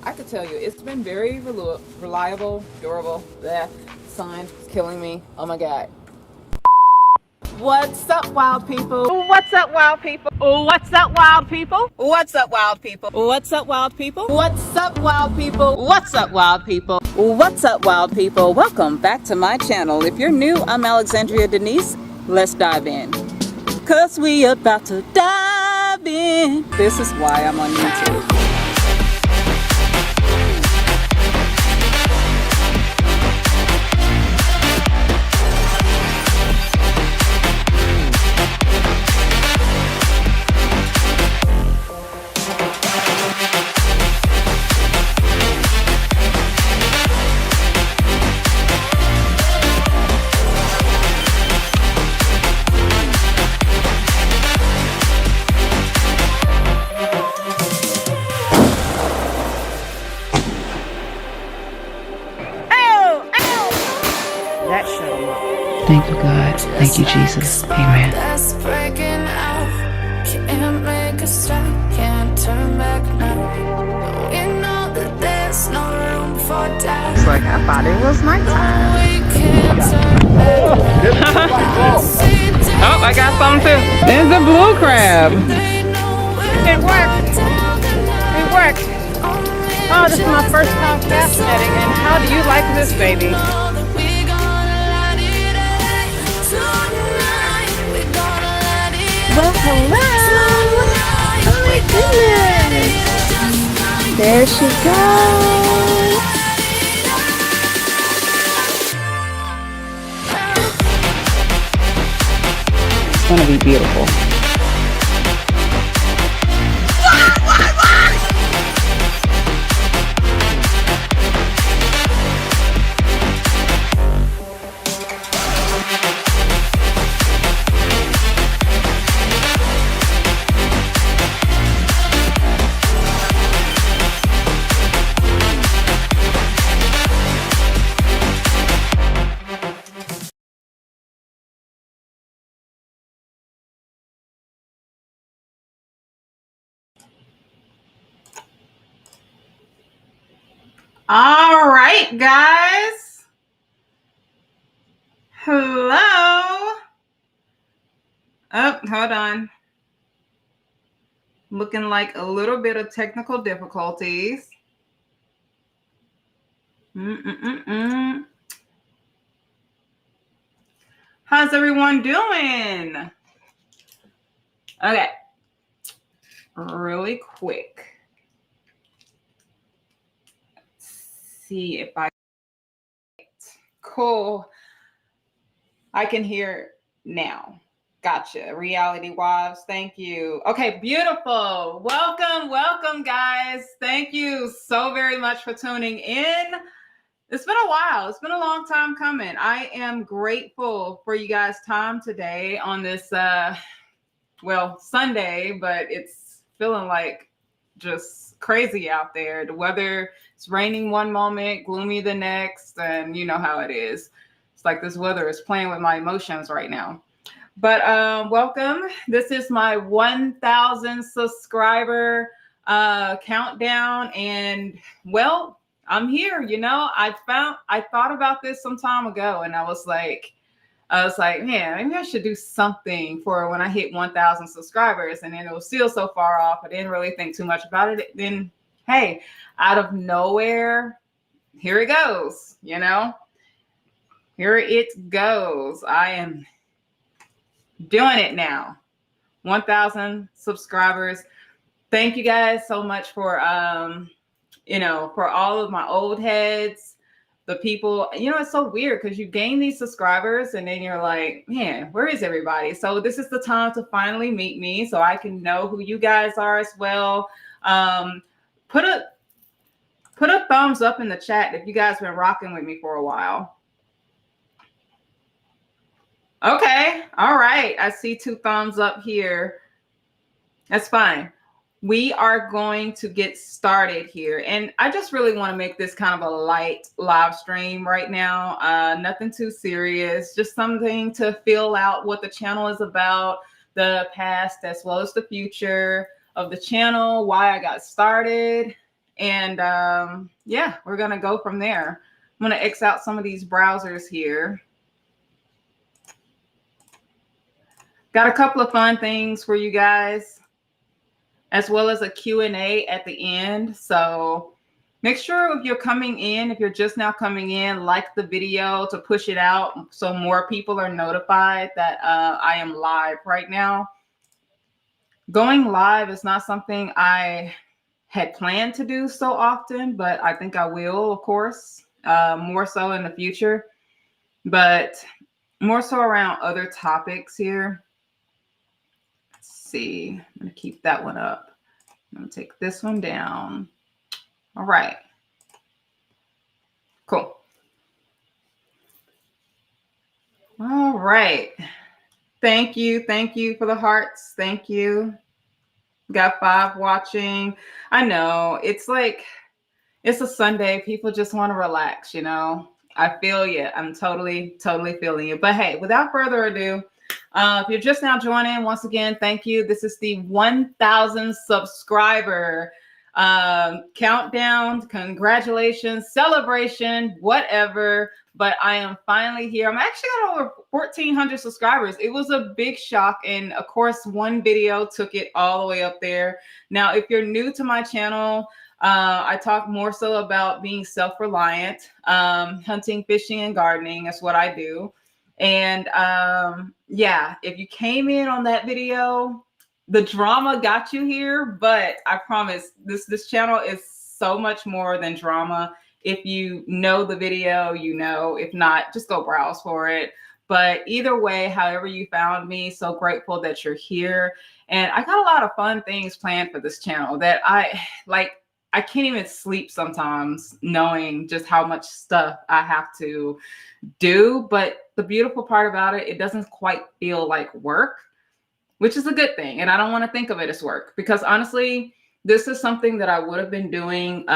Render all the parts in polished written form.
I could tell you, it's been very reliable, durable. That sign is killing me. Oh my God. What's up, wild people? What's up, wild people? What's up, wild people? What's up, wild people? What's up, wild people? What's up, wild people? What's up, wild people? What's up, wild people? Welcome back to my channel. If you're new, I'm Alexandria Denise. Let's dive in. Cause we about to dive in. This is why I'm on YouTube. That shut him up. Thank you, God. Thank you, Jesus. Amen. Can't make a stop, can't turn back now. We know that there's no room for doubt. It's like I thought it was nighttime. We can't turn back. Oh, I got some too. There's a blue crab. It worked. It worked. Oh, this is my first time cast netting, and how do you like this, baby? Well, hello. Oh my goodness. There she goes. It's gonna be beautiful. All right, guys. Hello. Oh, hold on. Looking like a little bit of technical difficulties. How's everyone doing? Okay. Really quick. See if I cool. I can hear now. Gotcha. Reality Wives. Thank you. Okay, beautiful. Welcome, guys. Thank you so very much for tuning in. It's been a while. It's been a long time coming. I am grateful for you guys' time today on this Sunday, but it's feeling like just crazy out there. The weather, it's raining one moment, gloomy the next, and you know how it is. It's like this weather is playing with my emotions right now. But welcome. This is my 1,000 subscriber countdown, and well, I'm here. You know, I thought about this some time ago, and I was like, man, maybe I should do something for when I hit 1,000 subscribers. And then it was still so far off. I didn't really think too much about it. Then, hey, out of nowhere, here it goes. You know, here it goes. I am doing it now. 1,000 subscribers. Thank you guys so much for, for all of my old heads. The people, it's so weird because you gain these subscribers and then you're like, man, where is everybody? So this is the time to finally meet me so I can know who you guys are as well. Put a thumbs up in the chat if you guys been rocking with me for a while. Okay. All right. I see 2 thumbs up here. That's fine. We are going to get started here. And I just really want to make this kind of a light live stream right now. Nothing too serious, just something to fill out what the channel is about, the past as well as the future of the channel, why I got started, And yeah, we're going to go from there. I'm going to X out some of these browsers here. Got a couple of fun things for you guys, as well as a Q&A at the end. So make sure if you're coming in, if you're just now coming in, like the video to push it out so more people are notified that I am live right now. Going live is not something I had planned to do so often, but I think I will, of course, more so in the future, but more so around other topics here. Let's see, I'm going to keep that one up. I'm going to take this one down. All right. Cool. All right. Thank you. Thank you for the hearts. Thank you. Got 5 watching. I know it's like, it's a Sunday. People just want to relax, you know. I feel you. I'm totally feeling you. But hey, without further ado, if you're just now joining, once again, thank you. This is the 1,000 subscriber countdown. Congratulations, celebration, whatever. But I am finally here. I'm actually got over 1,400 subscribers. It was a big shock. And of course, one video took it all the way up there. Now, if you're new to my channel, I talk more so about being self-reliant, hunting, fishing, and gardening. That's what I do. And yeah, if you came in on that video, the drama got you here, but I promise this channel is so much more than drama. If you know the video, you know. If not, just go browse for it. But either way, however you found me, so grateful that you're here. And I got a lot of fun things planned for this channel that I can't even sleep sometimes knowing just how much stuff I have to do. But the beautiful part about it, it doesn't quite feel like work, which is a good thing. And I don't want to think of it as work, because honestly, this is something that I would have been doing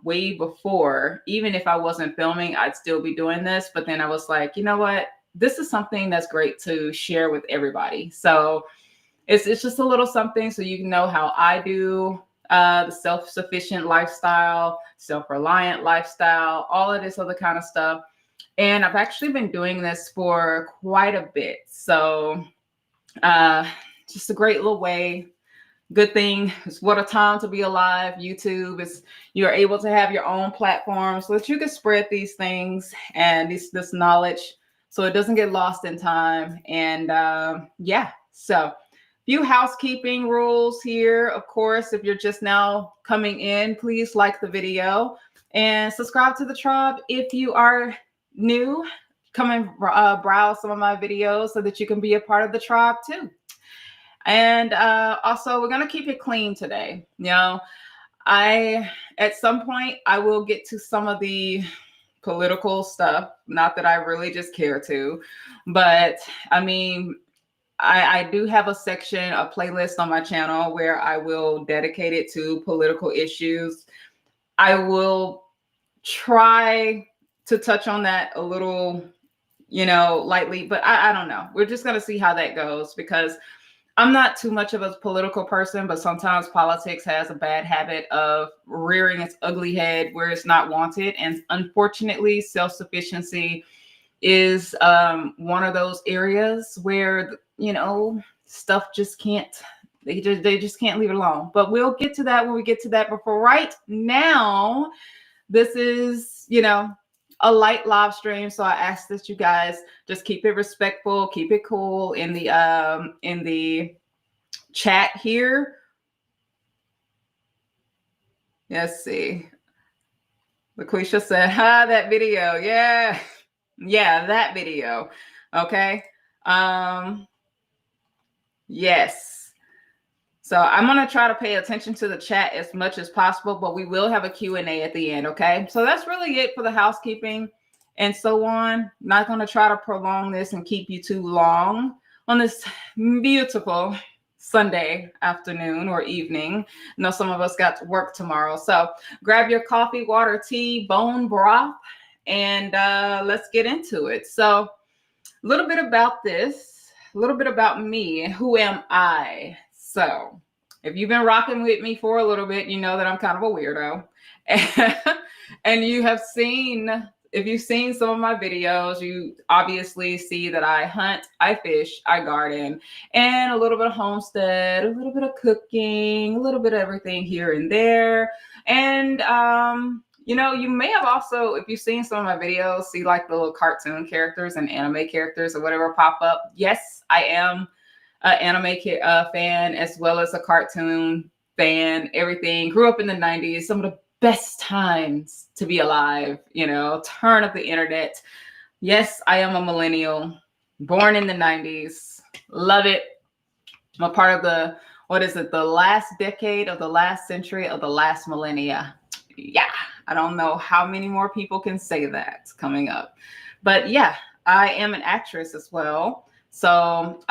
way before. Even if I wasn't filming, I'd still be doing this. But then I was like, you know what? This is something that's great to share with everybody. So it's just a little something so you can know how I do the self-sufficient lifestyle, self-reliant lifestyle, all of this other kind of stuff. And I've actually been doing this for quite a bit. So just a great little way. Good thing. It's what a time to be alive. YouTube is, you're able to have your own platform so that you can spread these things and this knowledge so it doesn't get lost in time. And yeah, so few housekeeping rules here. Of course, if you're just now coming in, please like the video and subscribe to the tribe. If you are new, come and browse some of my videos so that you can be a part of the tribe too. And also, we're going to keep it clean today. You know, at some point, I will get to some of the political stuff. Not that I really just care to, but I mean, I do have a section, a playlist on my channel where I will dedicate it to political issues. I will try to touch on that a little, you know, lightly, but I don't know. We're just going to see how that goes, because I'm not too much of a political person, but sometimes politics has a bad habit of rearing its ugly head where it's not wanted. And unfortunately, self-sufficiency is one of those areas where, you know, stuff just can't, they just can't leave it alone. But we'll get to that when we get to that. But for right now, this is, you know, a light live stream. So I ask that you guys just keep it respectful, keep it cool in the chat here. Let's see. LaQuisha said, "Ha, that video. Yeah. Yeah, that video." Okay. Yes. So I'm going to try to pay attention to the chat as much as possible, but we will have a Q&A at the end. Okay. So that's really it for the housekeeping and so on. Not going to try to prolong this and keep you too long on this beautiful Sunday afternoon or evening. I know some of us got to work tomorrow. So grab your coffee, water, tea, bone broth, and let's get into it. So a little bit about this, a little bit about me. Who am I? So if you've been rocking with me for a little bit, you know that I'm kind of a weirdo. And you have seen, if you've seen some of my videos, you obviously see that I hunt, I fish, I garden, and a little bit of homestead, a little bit of cooking, a little bit of everything here and there. And you know, you may have also, if you've seen some of my videos, see like the little cartoon characters and anime characters or whatever pop up. Yes, I am an anime fan as well as a cartoon fan, everything. Grew up in the 90s, some of the best times to be alive, you know, turn of the internet. Yes, I am a millennial, born in the 90s. Love it. I'm a part of the, what is it, the last decade of the last century of the last millennia. Yeah, I don't know how many more people can say that coming up. But yeah, I am an actress as well. So,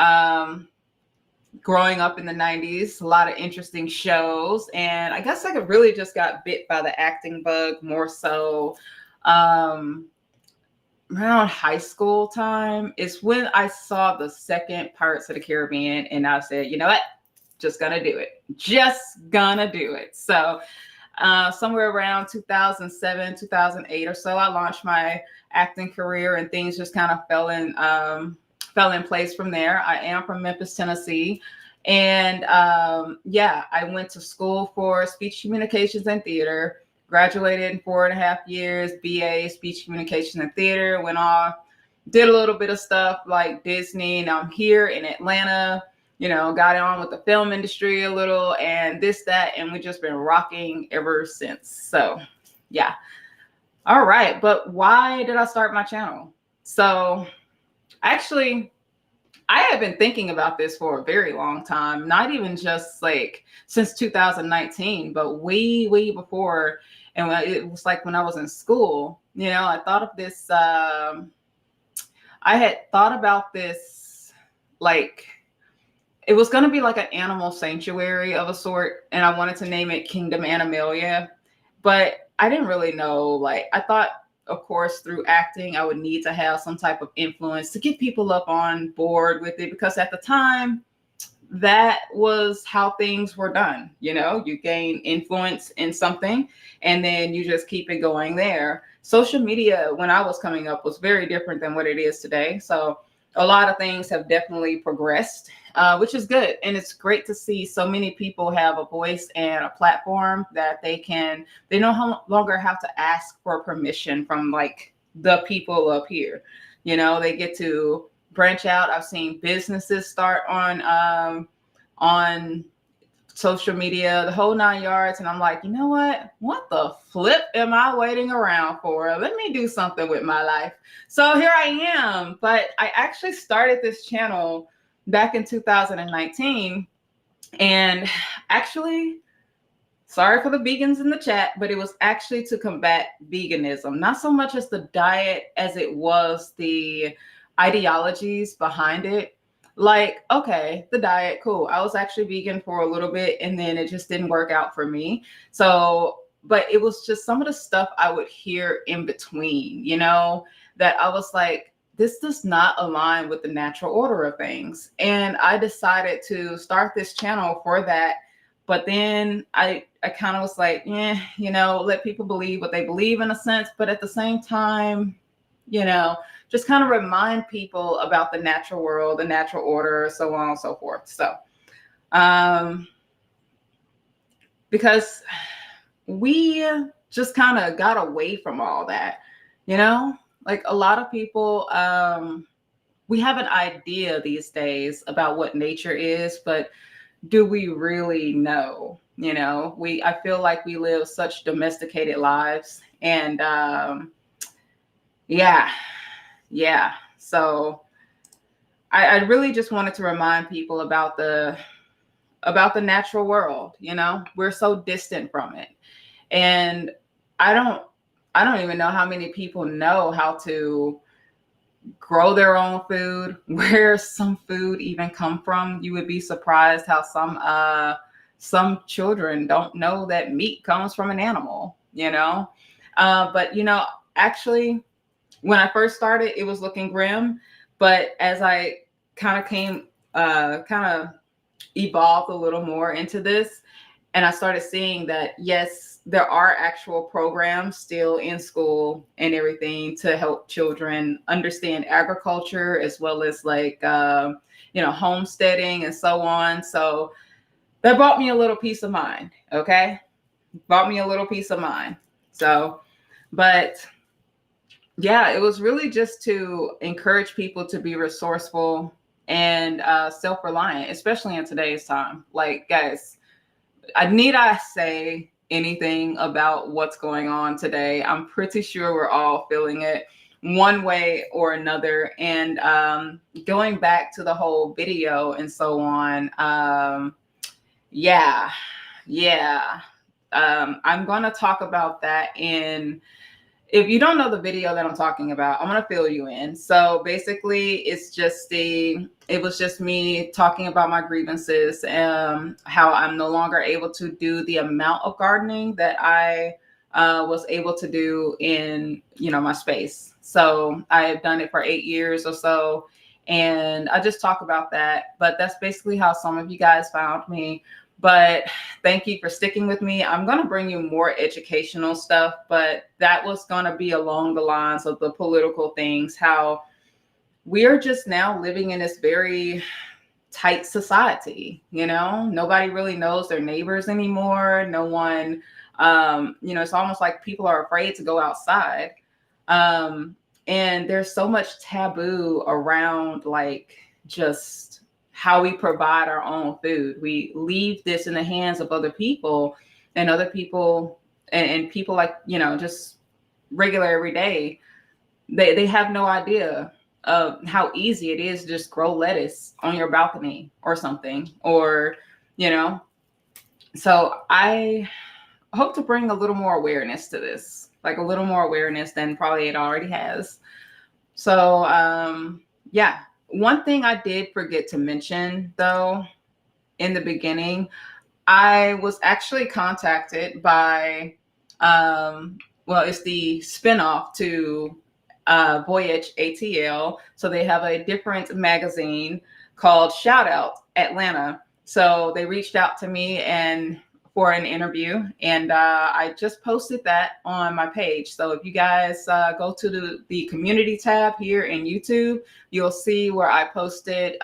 growing up in the 90s, a lot of interesting shows. And I guess I could really just got bit by the acting bug more so around high school time is when I saw the second Pirates of the Caribbean. And I said, you know what? Just gonna do it. Just gonna do it. So somewhere around 2007, 2008 or so, I launched my acting career and things just kind of fell in place from there. I am from Memphis, Tennessee. And yeah, I went to school for speech communications and theater, graduated in 4.5 years, BA, speech communications and theater, went off, did a little bit of stuff like Disney. Now I'm here in Atlanta, you know, got on with the film industry a little and this, that, and we've just been rocking ever since. So yeah. All right. But why did I start my channel? So actually, I have been thinking about this for a very long time, not even just like since 2019, but way before. And it was like when I was in school, you know, I thought of this, I had thought about this, like, it was going to be like an animal sanctuary of a sort. And I wanted to name it Kingdom Animalia, but I didn't really know, like, I thought, of course, through acting, I would need to have some type of influence to get people up on board with it. Because at the time, that was how things were done. You know, you gain influence in something and then you just keep it going there. Social media, when I was coming up, was very different than what it is today. So a lot of things have definitely progressed, which is good. And it's great to see so many people have a voice and a platform that they no longer have to ask for permission from like the people up here. You know, they get to branch out. I've seen businesses start on social media, the whole 9 yards. And I'm like, you know what the flip am I waiting around for? Let me do something with my life. So here I am. But I actually started this channel back in 2019. And actually, sorry for the vegans in the chat, but it was actually to combat veganism, not so much as the diet as it was the ideologies behind it. Like, okay, the diet, cool. I was actually vegan for a little bit and then it just didn't work out for me. So, but it was just some of the stuff I would hear in between, you know, that I was like, this does not align with the natural order of things. And I decided to start this channel for that. But then I kind of was like, you know, let people believe what they believe in a sense. But at the same time, you know, just kind of remind people about the natural world, the natural order, so on and so forth. So, because we just kind of got away from all that, you know, like a lot of people, we have an idea these days about what nature is, but do we really know? You know, I feel like we live such domesticated lives and, yeah. So I really just wanted to remind people about the natural world. You know, we're so distant from it. And I don't even know how many people know how to grow their own food, where some food even come from. You would be surprised how some children don't know that meat comes from an animal, you know? But, you know, actually, when I first started, it was looking grim. But as I kind of evolved a little more into this. And I started seeing that, yes, there are actual programs still in school and everything to help children understand agriculture as well as like, homesteading and so on. So that brought me a little peace of mind. Okay. Brought me a little peace of mind. So, but yeah, it was really just to encourage people to be resourceful and self-reliant, especially in today's time. Like, guys, need I say anything about what's going on today? I'm pretty sure we're all feeling it one way or another. And going back to the whole video and so on, yeah, yeah. I'm going to talk about that in. If you don't know the video that I'm talking about, I'm going to fill you in. So basically, it was just me talking about my grievances, how I'm no longer able to do the amount of gardening that I was able to do in, my space. So I have done it for 8 years or so. And I just talk about that. But that's basically how some of you guys found me. But thank you for sticking with me. I'm going to bring you more educational stuff, but that was going to be along the lines of the political things, how we're just now living in this very tight society. Nobody really knows their neighbors anymore. No one, it's almost like people are afraid to go outside. And there's so much taboo around like just how we provide our own food. We leave this in the hands of other people, and other people and people like, just regular everyday, they have no idea of how easy it is to just grow lettuce on your balcony or something, or, so I hope to bring a little more awareness to this, like a little more awareness than probably it already has. So, yeah. One thing I did forget to mention, though, in the beginning, I was actually contacted by, it's the spinoff to Voyage ATL. So they have a different magazine called Shout Out Atlanta. So they reached out to me and for an interview, and I just posted that on my page. So if you guys go to the community tab here in YouTube, you'll see where I posted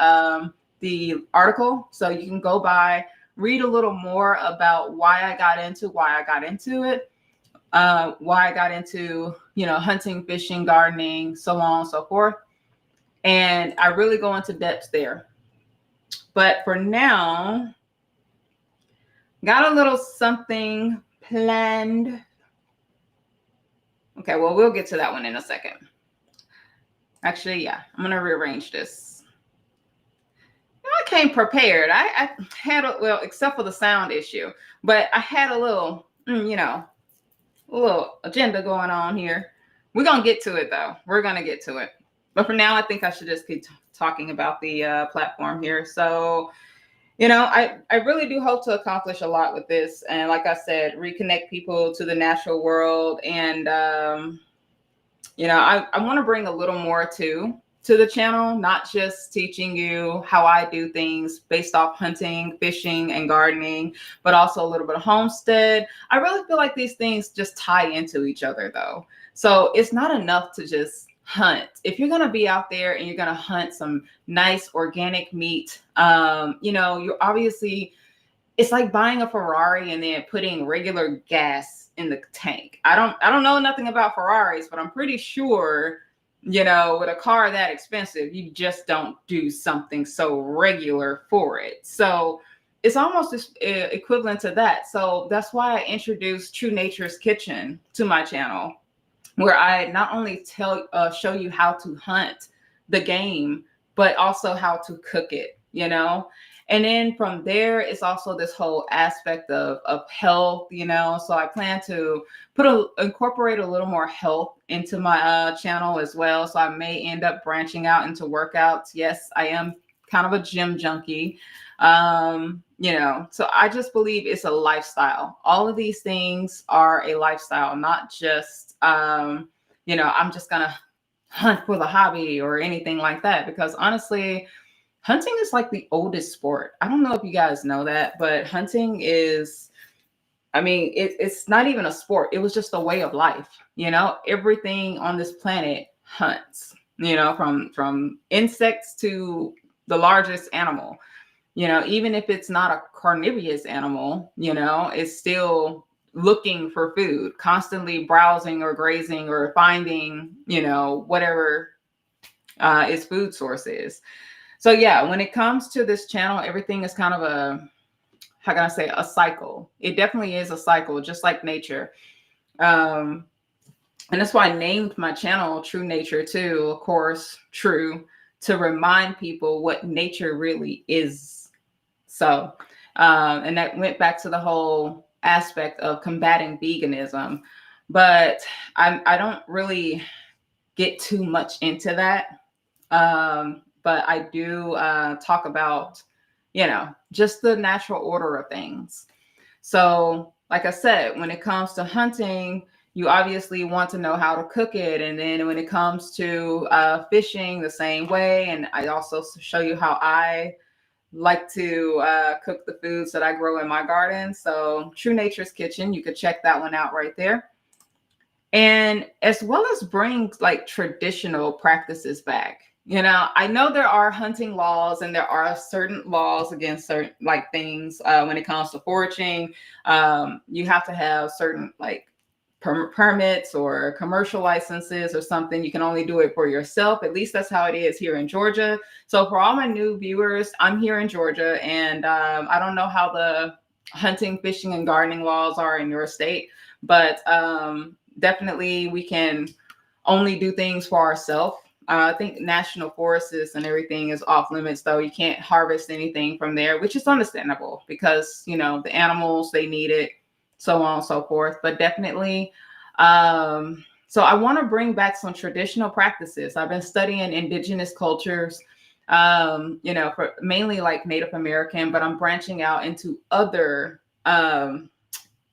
the article. So you can go by, read a little more about why I got into it, why I got into, hunting, fishing, gardening, so on and so forth. And I really go into depth there. But for now, got a little something planned. Okay, well, we'll get to that one in a second. Actually, yeah, I'm going to rearrange this. I came prepared. I had, except for the sound issue, but I had a little, a little agenda going on here. We're going to get to it, though. We're going to get to it. But for now, I think I should just keep talking about the platform here. So, I really do hope to accomplish a lot with this. And like I said, reconnect people to the natural world. And, I want to bring a little more to the channel, not just teaching you how I do things based off hunting, fishing, and gardening, but also a little bit of homestead. I really feel like these things just tie into each other, though. So it's not enough to just hunt. If you're going to be out there and you're going to hunt some nice organic meat, you're obviously, it's like buying a Ferrari and then putting regular gas in the tank. I don't know nothing about Ferraris, but I'm pretty sure, with a car that expensive, you just don't do something so regular for it. So it's almost equivalent to that. So that's why I introduced True Nature's Kitchen to my channel, where I not only show you how to hunt the game, but also how to cook it, And then from there, it's also this whole aspect of health, So I plan to incorporate a little more health into my channel as well. So I may end up branching out into workouts. Yes, I am kind of a gym junkie. So I just believe it's a lifestyle. All of these things are a lifestyle, not just, I'm just going to hunt for the hobby or anything like that. Because honestly, hunting is like the oldest sport. I don't know if you guys know that, but hunting is, I mean, it's not even a sport. It was just a way of life. You know, everything on this planet hunts, you know, from insects to the largest animal. You know, even if it's not a carnivorous animal, you know, it's still looking for food, constantly browsing or grazing or finding, you know, whatever its food source is. So yeah, when it comes to this channel, everything is kind of a, how can I say, a cycle. It definitely is a cycle, just like nature. Um, and that's why I named my channel True Nature too, of course, true, to remind people what nature really is. So, and that went back to the whole aspect of combating veganism. But I don't really get too much into that. But I do talk about, you know, just the natural order of things. So, like I said, when it comes to hunting, you obviously want to know how to cook it. And then when it comes to fishing, the same way. And I also show you how I like to cook the foods that I grow in my garden. So, True Nature's Kitchen, you could check that one out right there. And as well as bring like traditional practices back. You know, I know there are hunting laws and there are certain laws against certain like things when it comes to foraging. You have to have certain like permits or commercial licenses or something. You can only do it for yourself. At least that's how it is here in Georgia. So for all my new viewers, I'm here in Georgia, and I don't know how the hunting, fishing, and gardening laws are in your state, but definitely we can only do things for ourselves. I think national forests and everything is off limits, though. You can't harvest anything from there, which is understandable because, you know, the animals, they need it, so on and so forth. But definitely, so I want to bring back some traditional practices. I've been studying indigenous cultures, you know, for mainly like Native American, but I'm branching out into other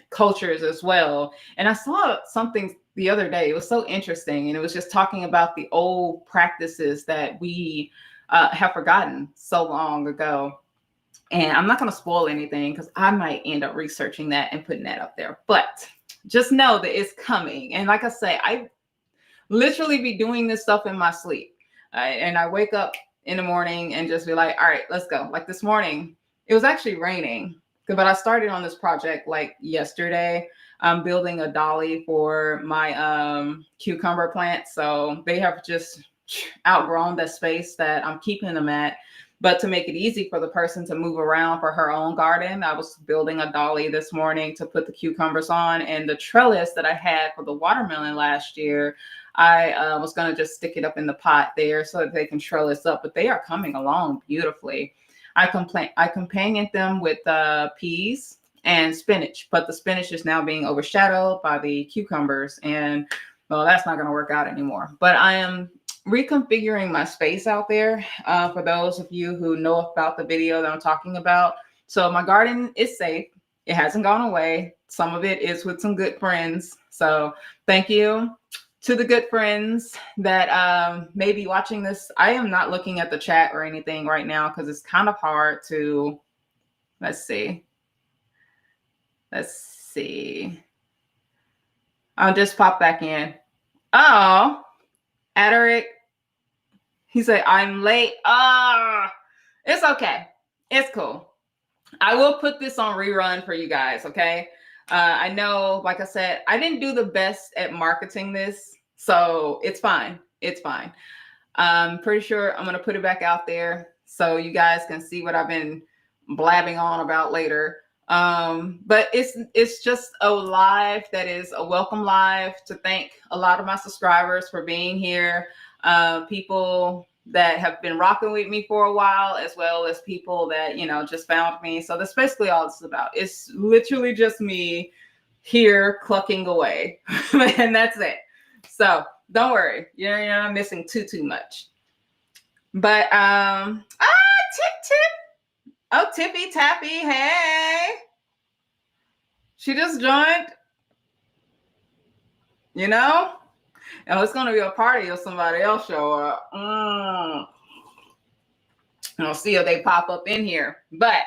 cultures as well. And I saw something the other day. It was so interesting. And it was just talking about the old practices that we have forgotten so long ago. And I'm not going to spoil anything because I might end up researching that and putting that up there. But just know that it's coming. And like I say, I literally be doing this stuff in my sleep. And I wake up in the morning and just be like, all right, let's go. Like this morning, it was actually raining, but I started on this project like yesterday. I'm building a dolly for my cucumber plants. So they have just outgrown the space that I'm keeping them at. But to make it easy for the person to move around for her own garden, I was building a dolly this morning to put the cucumbers on. And the trellis that I had for the watermelon last year, I was going to just stick it up in the pot there so that they can trellis up. But they are coming along beautifully. I companioned them with peas and spinach, but the spinach is now being overshadowed by the cucumbers. And well, that's not going to work out anymore. But I am reconfiguring my space out there for those of you who know about the video that I'm talking about. So my garden is safe. It hasn't gone away. Some of it is with some good friends. So thank you to the good friends that may be watching this. I am not looking at the chat or anything right now because it's kind of hard to, let's see. I'll just pop back in. Oh, Aderic, he said, I'm late. It's okay. It's cool. I will put this on rerun for you guys, okay? I know, like I said, I didn't do the best at marketing this, so it's fine. It's fine. I'm pretty sure I'm going to put it back out there so you guys can see what I've been blabbing on about later. But it's just a live that is a welcome live to thank a lot of my subscribers for being here. People that have been rocking with me for a while, as well as people that, you know, just found me. So that's basically all this is about. It's literally just me here clucking away and that's it. So don't worry, you're not missing too much. But Tip. Oh, Tippy Tappy, hey. She just joined. You know? Oh, it's gonna be a party if somebody else show up. I'll see if they pop up in here. But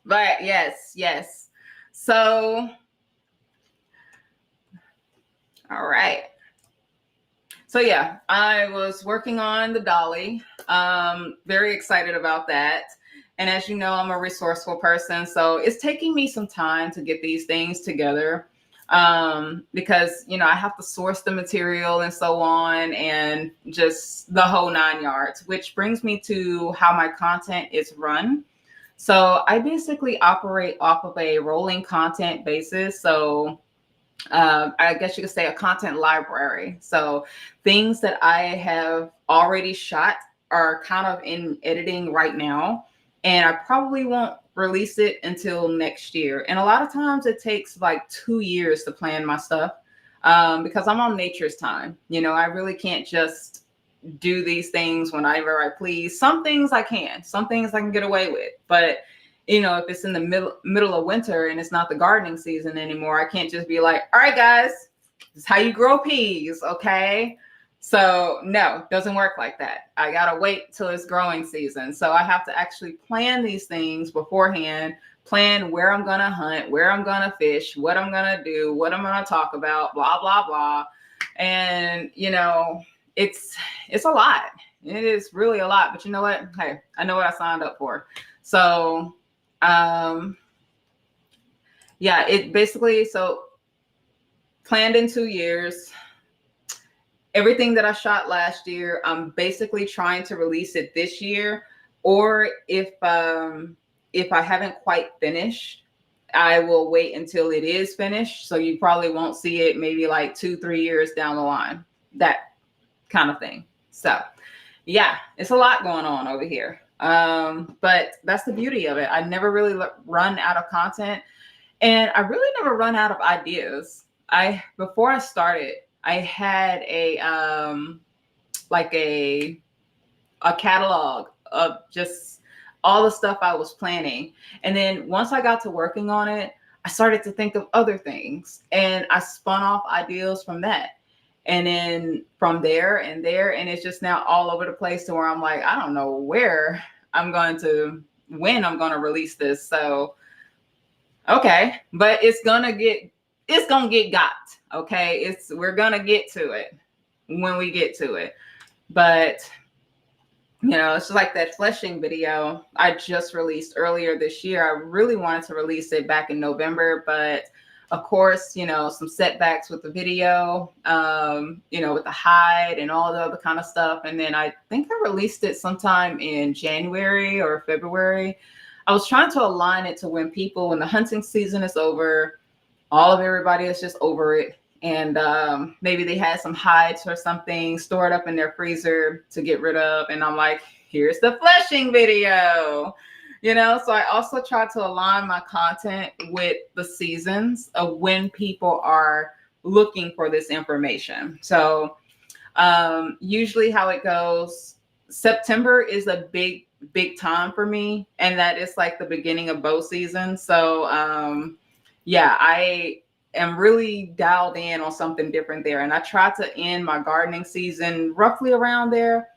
yes. So, all right. So yeah, I was working on the dolly. Very excited about that. And as you know, I'm a resourceful person, so it's taking me some time to get these things together, because I have to source the material and so on, and just the whole 9 yards. Which brings me to how my content is run. So I basically operate off of a rolling content basis. So I guess you could say a content library. So things that I have already shot are kind of in editing right now, and I probably won't release it until next year. And a lot of times it takes like 2 years to plan my stuff, because I'm on nature's time. I really can't just do these things whenever I please. Some things I can, some things I can get away with, but if it's in the middle of winter and it's not the gardening season anymore, I can't just be like, all right, guys, this is how you grow peas, okay? So no, doesn't work like that. I gotta wait till it's growing season. So I have to actually plan these things beforehand, plan where I'm gonna hunt, where I'm gonna fish, what I'm gonna do, what I'm gonna talk about, blah, blah, blah. And it's a lot. It is really a lot, but you know what? Hey, I know what I signed up for. So yeah, it basically, so planned in 2 years. Everything that I shot last year, I'm basically trying to release it this year. Or if I haven't quite finished, I will wait until it is finished. So you probably won't see it maybe like 2-3 years down the line, that kind of thing. So yeah, it's a lot going on over here. But that's the beauty of it. I never really run out of content, and I really never run out of ideas. Before I started, I had a catalog of just all the stuff I was planning. And then once I got to working on it, I started to think of other things, and I spun off ideas from that. And then from there, and it's just now all over the place to where I'm like, I don't know when I'm going to release this. So, okay, but it's going to get got. Okay. We're going to get to it when we get to it. But it's just like that fleshing video I just released earlier this year. I really wanted to release it back in November, but of course, some setbacks with the video, with the hide and all the other kind of stuff. And then I think I released it sometime in January or February. I was trying to align it to when the hunting season is over, everybody is just over it. And maybe they had some hides or something stored up in their freezer to get rid of. And I'm like, here's the fleshing video. So I also try to align my content with the seasons of when people are looking for this information. So usually how it goes, September is a big time for me. And that is like the beginning of bow season. So yeah, I am really dialed in on something different there. And I try to end my gardening season roughly around there.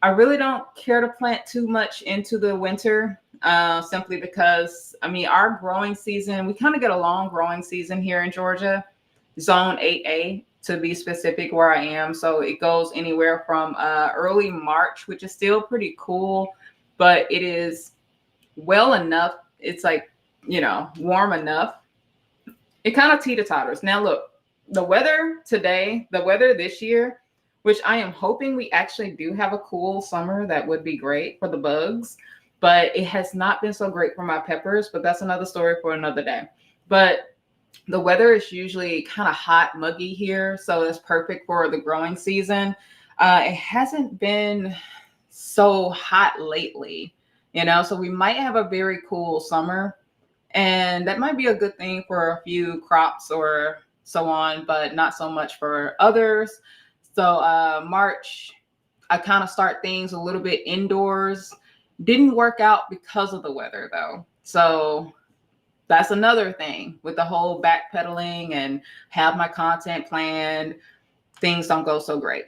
I really don't care to plant too much into the winter, simply because, our growing season, we kind of get a long growing season here in Georgia, zone 8A to be specific where I am. So it goes anywhere from early March, which is still pretty cool, but it is well enough. It's like, warm enough. It kind of teeter-totters. Now, look, the weather this year, which I am hoping we actually do have a cool summer, that would be great for the bugs, but it has not been so great for my peppers, but that's another story for another day. But the weather is usually kind of hot, muggy here, so it's perfect for the growing season. It hasn't been so hot lately, so we might have a very cool summer, and that might be a good thing for a few crops or so on, but not so much for others. So March, I kind of start things a little bit indoors. Didn't work out because of the weather though. So that's another thing with the whole backpedaling and have my content planned. Things don't go so great.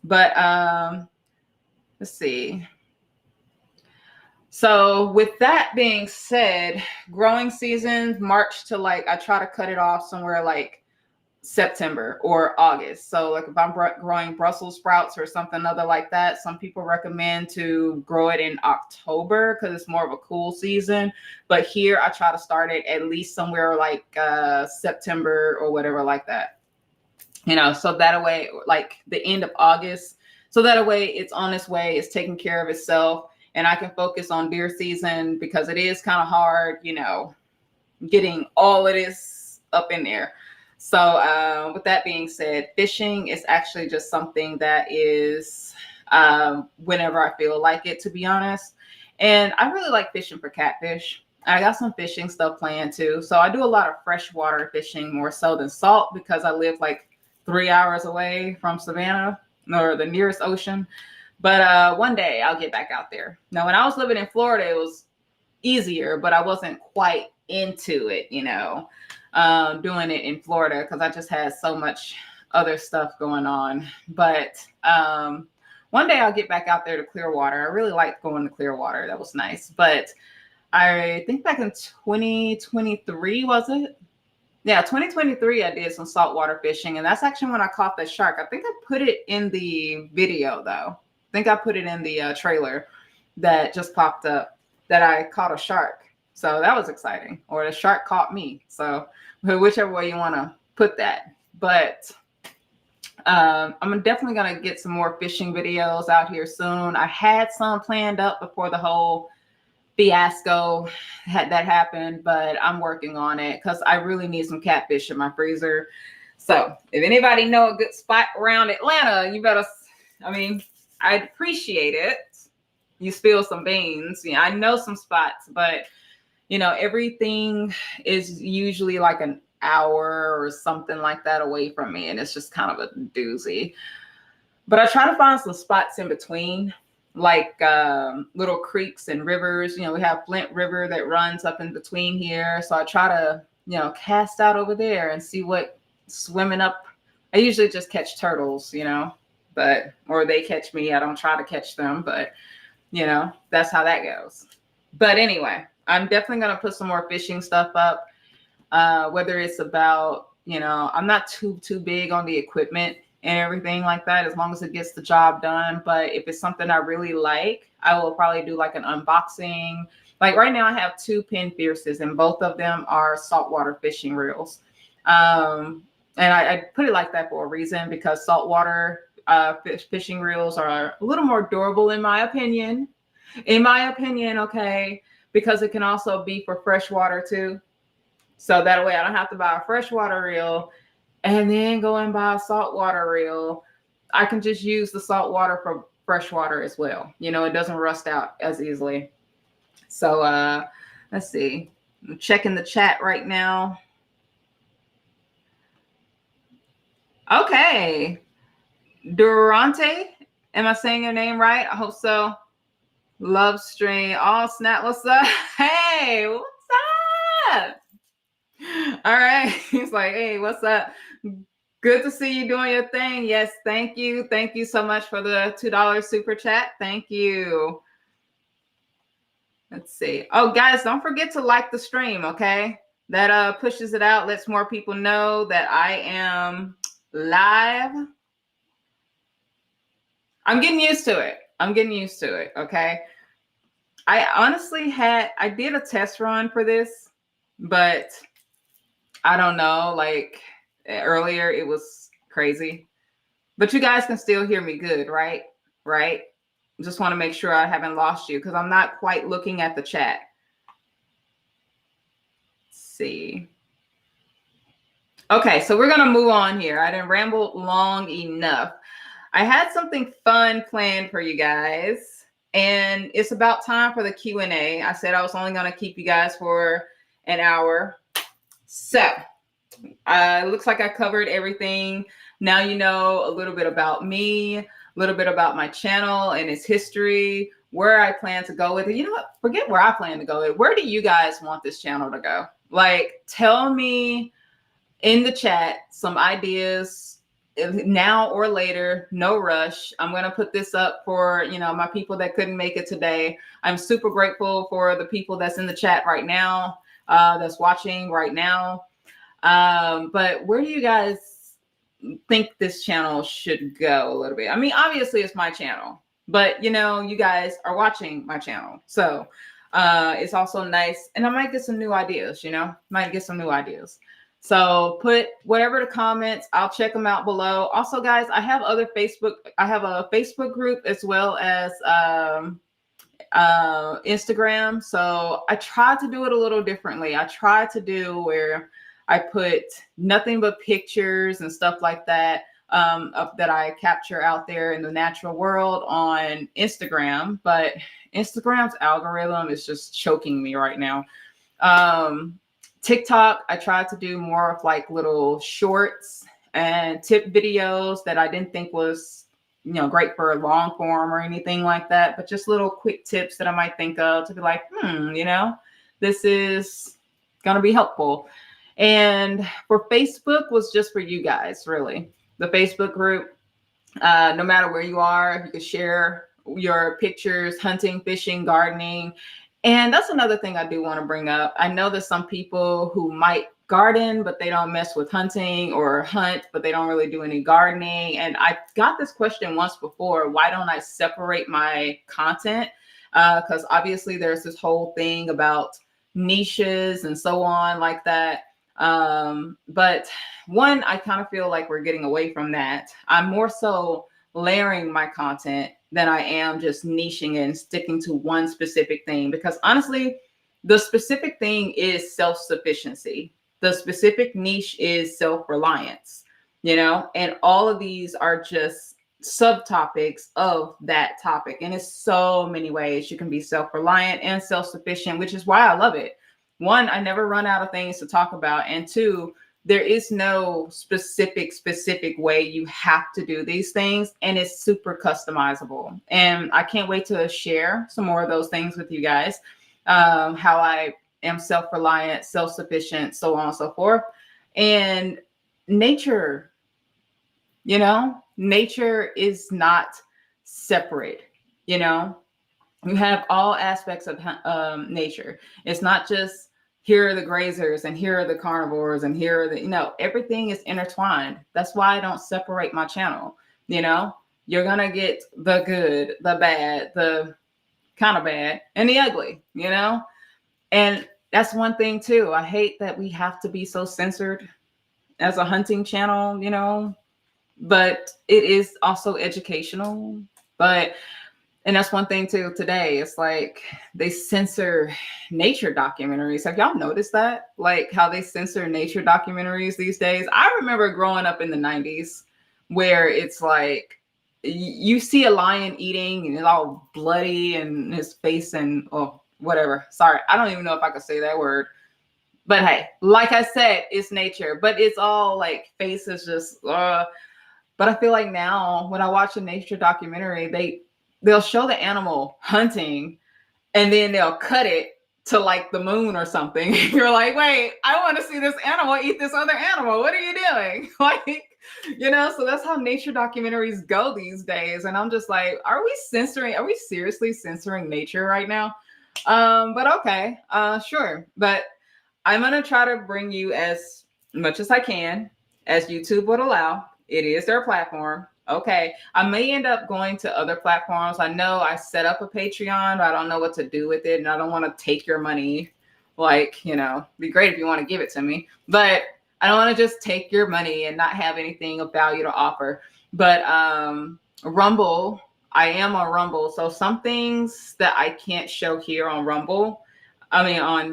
But let's see. So with that being said, growing season, March to like, I try to cut it off somewhere like September or August. So like if I'm growing Brussels sprouts or something other like that, some people recommend to grow it in October because it's more of a cool season. But here I try to start it at least somewhere like September or whatever like that. So that way, like the end of August. So that way it's on its way, it's taking care of itself. And I can focus on deer season because it is kind of hard, getting all of this up in there. So with that being said, fishing is actually just something that is whenever I feel like it, to be honest. And I really like fishing for catfish. I got some fishing stuff planned too. So I do a lot of freshwater fishing more so than salt because I live like 3 hours away from Savannah or the nearest ocean. But one day I'll get back out there. Now, when I was living in Florida, it was easier, but I wasn't quite into it, doing it in Florida because I just had so much other stuff going on. But one day I'll get back out there to Clearwater. I really liked going to Clearwater. That was nice. But I think back in 2023, was it? Yeah, 2023, I did some saltwater fishing, and that's actually when I caught the shark. I think I put it in the video, though. I think I put it in the trailer that just popped up that I caught a shark. So that was exciting. Or the shark caught me. So whichever way you want to put that. But I'm definitely going to get some more fishing videos out here soon. I had some planned up before the whole fiasco that happened, but I'm working on it because I really need some catfish in my freezer. So if anybody know a good spot around Atlanta, you better, I'd appreciate it. You spill some beans. I know some spots, but everything is usually like an hour or something like that away from me. And it's just kind of a doozy, but I try to find some spots in between, like little creeks and rivers. We have Flint River that runs up in between here. So I try to, cast out over there and see what swimming up. I usually just catch turtles, or they catch me. I don't try to catch them, but that's how that goes. But anyway, I'm definitely going to put some more fishing stuff up, whether it's about, I'm not too big on the equipment and everything like that, as long as it gets the job done. But if it's something I really like, I will probably do like an unboxing. Like right now I have 2 Pin Fierces and both of them are saltwater fishing reels. And I put it like that for a reason because saltwater fishing reels are a little more durable in my opinion, okay, because it can also be for freshwater too. So that way I don't have to buy a freshwater reel and then go and buy a saltwater reel. I can just use the saltwater for freshwater as well. It doesn't rust out as easily. So let's see. I'm checking the chat right now. Okay. Durante, am I saying your name right? I hope so. Love stream. Oh, snap. What's up? Hey, what's up? All right. He's like, hey, what's up? Good to see you doing your thing. Yes, thank you. Thank you so much for the $2 super chat. Thank you. Let's see. Oh, guys, don't forget to like the stream, okay? That pushes it out, lets more people know that I am live. I'm getting used to it. Okay? I honestly I did a test run for this, but I don't know, like earlier it was crazy. But you guys can still hear me good, right? Right? Just want to make sure I haven't lost you because I'm not quite looking at the chat. Let's see. Okay, so we're going to move on here. I didn't ramble long enough. I had something fun planned for you guys, and it's about time for the Q&A. I said I was only going to keep you guys for an hour. So it looks like I covered everything. Now you know a little bit about me, a little bit about my channel and its history, where I plan to go with it. You know what? Forget where I plan to go with it. Where do you guys want this channel to go? Like, tell me in the chat some ideas, now or later, no rush. I'm going to put this up for, my people that couldn't make it today. I'm super grateful for the people that's in the chat right now, that's watching right now. But where do you guys think this channel should go a little bit? I mean, obviously it's my channel, but you guys are watching my channel. So it's also nice. And I might get some new ideas, So put whatever the comments, I'll check them out below. Also, guys, I have a Facebook group as well as Instagram. So I try to do it a little differently. I try to do where I put nothing but pictures and stuff like that that I capture out there in the natural world on Instagram. But Instagram's algorithm is just choking me right now. TikTok, I tried to do more of like little shorts and tip videos that I didn't think was, great for a long form or anything like that, but just little quick tips that I might think of to be like, this is going to be helpful. And for Facebook was just for you guys, really. The Facebook group, no matter where you are, you can share your pictures, hunting, fishing, gardening. And that's another thing I do want to bring up. I know there's some people who might garden, but they don't mess with hunting, or hunt, but they don't really do any gardening. And I got this question once before, why don't I separate my content? Because obviously there's this whole thing about niches and so on like that. But one, I kind of feel like we're getting away from that. I'm more so layering my content than I am just niching and sticking to one specific thing, because honestly, the specific thing is self-sufficiency. The specific niche is self-reliance, and all of these are just subtopics of that topic. And it's so many ways you can be self-reliant and self-sufficient, which is why I love it. One, I never run out of things to talk about. And two, there is no specific way you have to do these things. And it's super customizable. And I can't wait to share some more of those things with you guys. How I am self-reliant, self-sufficient, so on and so forth. And nature, nature is not separate, you have all aspects of nature. It's not just, here are the grazers and here are the carnivores and here are the, everything is intertwined. That's why I don't separate my channel. You're going to get the good, the bad, the kind of bad, and the ugly, and that's one thing too. I hate that we have to be so censored as a hunting channel, but it is also educational. And that's one thing too today. It's like they censor nature documentaries. Have y'all noticed that? Like how they censor nature documentaries these days? I remember growing up in the 90s where it's like you see a lion eating and it's all bloody and his face and whatever. Sorry, I don't even know if I could say that word. But hey, like I said, it's nature, but it's all like faces just But I feel like now when I watch a nature documentary, they'll show the animal hunting and then they'll cut it to like the moon or something. You're like, wait, I want to see this animal eat this other animal. What are you doing? So that's how nature documentaries go these days. And I'm just like, are we seriously censoring nature right now? But okay, sure. But I'm going to try to bring you as much as I can, as YouTube would allow. It is their platform. Okay. I may end up going to other platforms. I know I set up a Patreon, but I don't know what to do with it. And I don't want to take your money. It'd be great if you want to give it to me, but I don't want to just take your money and not have anything of value to offer. But Rumble, I am on Rumble. So some things that I can't show here on on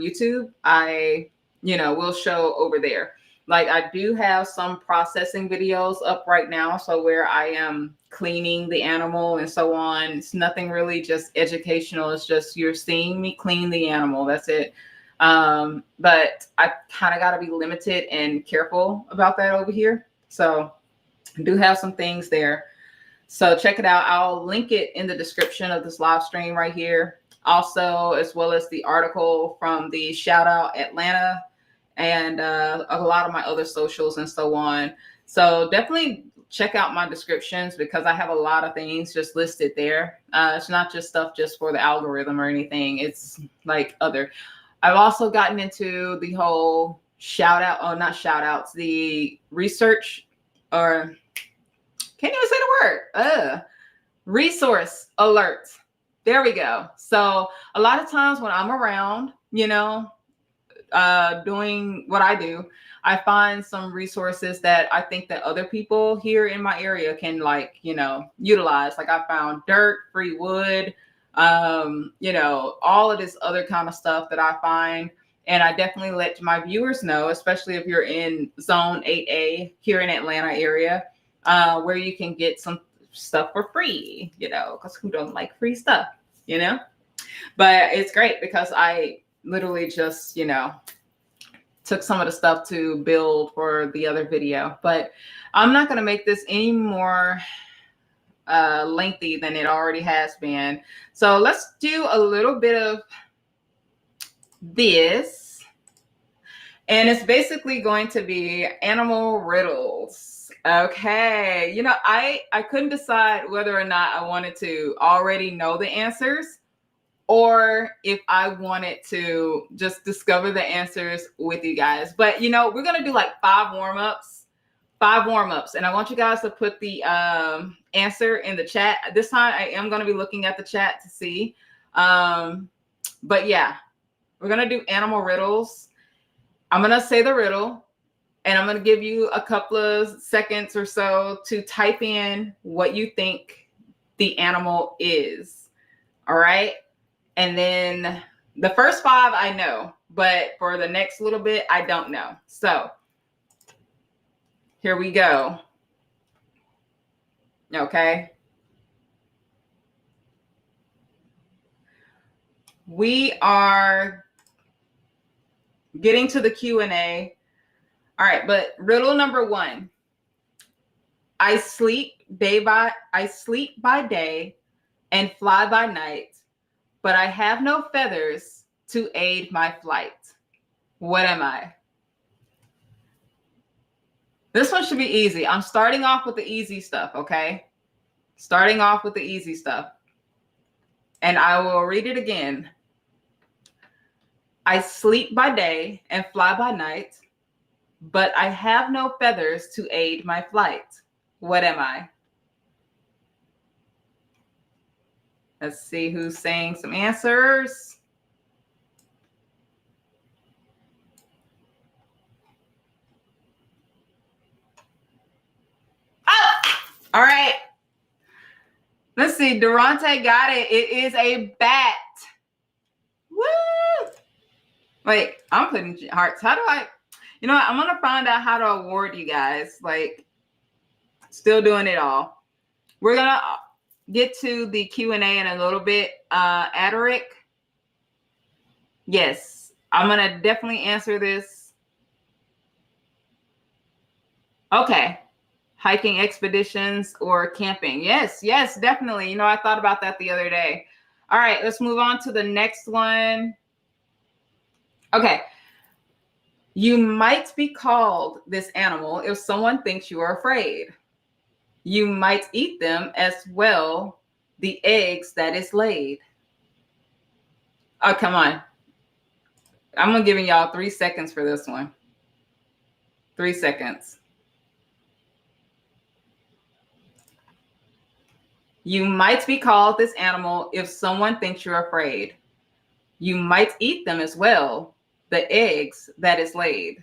YouTube, I will show over there. Like I do have some processing videos up right now. So where I am cleaning the animal and so on. It's nothing really just educational. It's just you're seeing me clean the animal. That's it. But I kind of got to be limited and careful about that over here. So I do have some things there. So check it out. I'll link it in the description of this live stream right here. Also, as well as the article from the Shout Out Atlanta and a lot of my other socials and so on. So definitely check out my descriptions because I have a lot of things just listed there. It's not just stuff just for the algorithm or anything. It's like other. I've also gotten into the whole not shout outs, the research, or can't even say the word. Resource alerts. There we go. So a lot of times when I'm around, doing what I do, I find some resources that I think that other people here in my area can utilize. Like I found dirt, free wood, all of this other kind of stuff that I find. And I definitely let my viewers know, especially if you're in zone 8A here in Atlanta area, where you can get some stuff for free, because who don't like free stuff, But it's great because I literally just, took some of the stuff to build for the other video. But I'm not going to make this any more lengthy than it already has been. So let's do a little bit of this. And it's basically going to be animal riddles. Okay. I couldn't decide whether or not I wanted to already know the answers or if I wanted to just discover the answers with you guys. But, we're going to do like 5 warm-ups. And I want you guys to put the answer in the chat. This time I am going to be looking at the chat to see. But yeah, we're going to do animal riddles. I'm going to say the riddle and I'm going to give you a couple of seconds or so to type in what you think the animal is. All right. And then the first 5 I know, but for the next little bit, I don't know. So here we go. Okay. We are getting to the Q&A. All right, but riddle number 1. I sleep by day and fly by night, but I have no feathers to aid my flight. What am I? This one should be easy. I'm starting off with the easy stuff, okay? Starting off with the easy stuff. And I will read it again. I sleep by day and fly by night, but I have no feathers to aid my flight. What am I? Let's see who's saying some answers. Oh, all right. Let's see. Durante got it. It is a bat. Woo! Wait, I'm putting hearts. How do I? I'm going to find out how to award you guys. Like, still doing it all. We're going to get to the Q&A in a little bit. Aderic, yes, I'm going to definitely answer this. Okay. Hiking expeditions or camping. Yes, definitely. I thought about that the other day. All right, let's move on to the next one. Okay. You might be called this animal if someone thinks you are afraid. You might eat them as well, the eggs that is laid. Oh, come on. I'm giving y'all 3 seconds for this one. 3 seconds. You might be called this animal if someone thinks you're afraid. You might eat them as well, the eggs that is laid.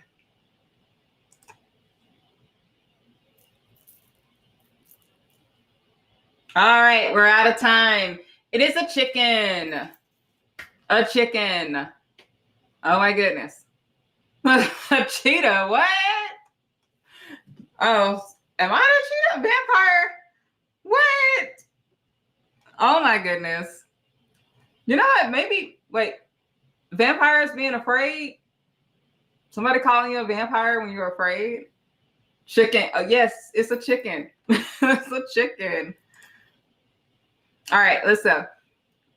All right, we're out of time. It is a chicken. A chicken. Oh my goodness. A cheetah, what? Oh, am I a cheetah? Vampire? What? Oh my goodness. You know what? Maybe, wait, vampires being afraid? Somebody calling you a vampire when you're afraid? Chicken. Oh, yes, it's a chicken. It's a chicken. All right, let's go.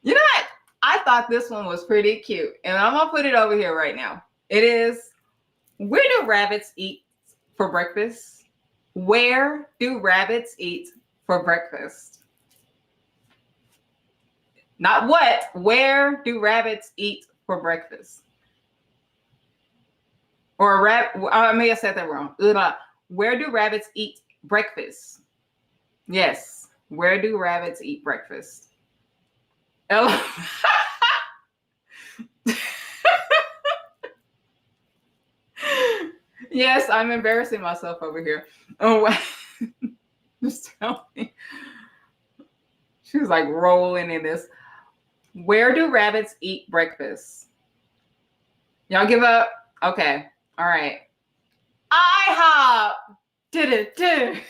You know what? I thought this one was pretty cute, and I'm going to put it over here right now. It is, where do rabbits eat for breakfast? Where do rabbits eat for breakfast? Not what. Where do rabbits eat for breakfast? Or I may have said that wrong. Where do rabbits eat breakfast? Yes. Where do rabbits eat breakfast? Yes, I'm embarrassing myself over here. Oh, just tell me. She was like rolling in this. Where do rabbits eat breakfast? Y'all give up? Okay. All right. IHOP. Did it. Okay.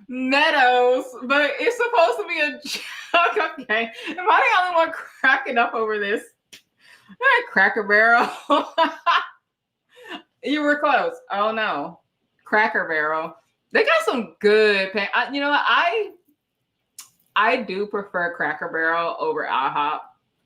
Meadows, but it's supposed to be a joke. Okay. Am I the only one cracking up over this? Cracker Barrel. You were close. Oh no. Cracker Barrel. They got some good you know what? I do prefer Cracker Barrel over IHOP.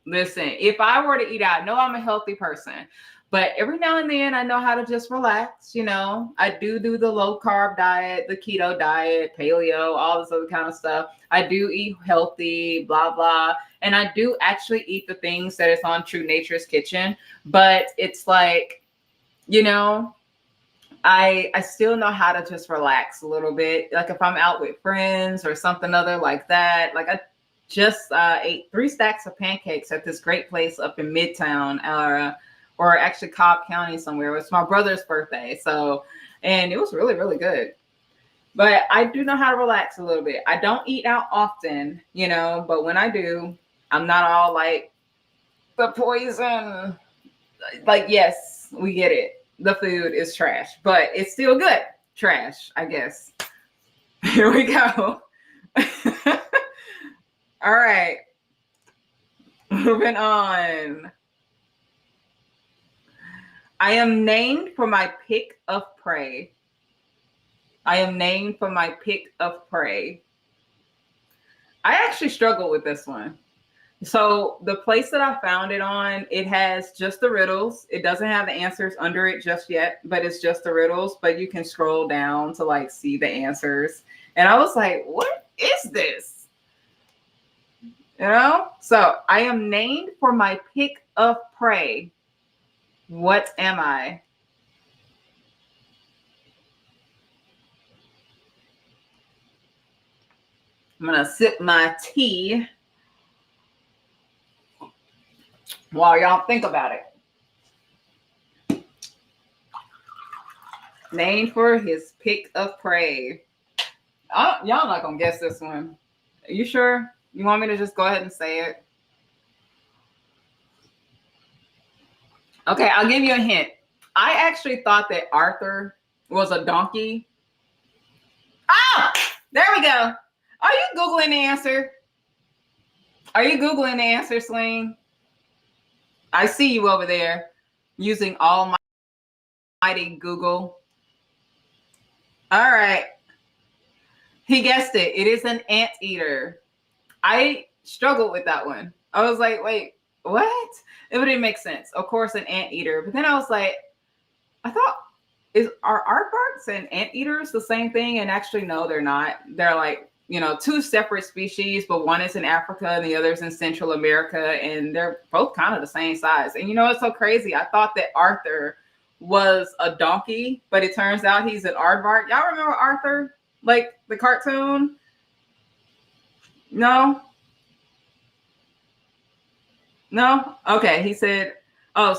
Listen, if I were to eat out, I know I'm a healthy person, but every now and then I know how to just relax. You know, I do the low carb diet, the keto diet, paleo, all this other kind of stuff. I do eat healthy, blah, blah. And I do actually eat the things that is on True Nature's Kitchen, but it's like, you know, I still know how to just relax a little bit. Like if I'm out with friends or something other like that. Like I just ate 3 stacks of pancakes at this great place up in Midtown, or actually Cobb County somewhere. It was my brother's birthday. So, and it was really, really good. But I do know how to relax a little bit. I don't eat out often, you know, but when I do, I'm not all like the poison. Like, yes, we get it. The food is trash, but it's still good. Trash, I guess. Here we go. All right. Moving on. I am named for my pick of prey. I am named for my pick of prey. I actually struggled with this one. So the place that I found it on, it has just the riddles. It doesn't have the answers under it just yet, but it's just the riddles. But you can scroll down to like see the answers. And I was like, what is this? You know? So I am named for my pick of prey. What am I? I'm going to sip my tea while y'all think about it. Named for his pick of prey. Y'all not going to guess this one. Are you sure? You want me to just go ahead and say it? Okay, I'll give you a hint. I actually thought that Arthur was a donkey. Ah, there we go. Are you Googling the answer? Are you Googling the answer, Sling? I see you over there using almighty Google. All right. He guessed it. It is an anteater. I struggled with that one. I was like, wait, what? It wouldn't make sense. Of course, an anteater. But then I was like, I thought, are aardvarks and anteaters the same thing? And actually, no, they're not. They're like, you know, 2 separate species, but one is in Africa and the other is in Central America. And they're both kind of the same size. And you know, it's so crazy. I thought that Arthur was a donkey, but it turns out he's an aardvark. Y'all remember Arthur? Like the cartoon? No? No? Okay. He said, oh,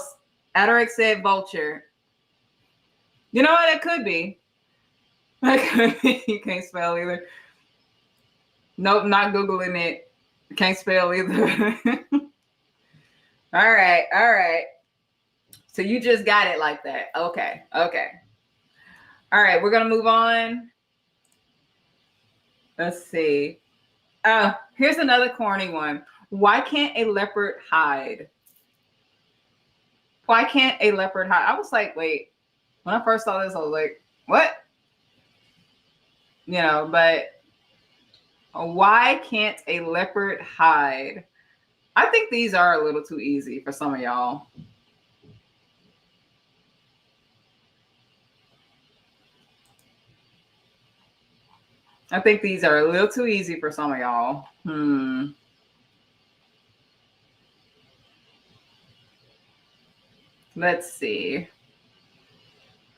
Adaric said vulture. You know what? It could be. That could be. You can't spell either. Nope, not Googling it. Can't spell either. All right. All right. So you just got it like that. Okay. Okay. All right. We're going to move on. Let's see. Here's another corny one. Why can't a leopard hide? Why can't a leopard hide? I was like, wait. When I first saw this, I was like, what? You know, but why can't a leopard hide? I think these are a little too easy for some of y'all. I think these are a little too easy for some of y'all. Let's see.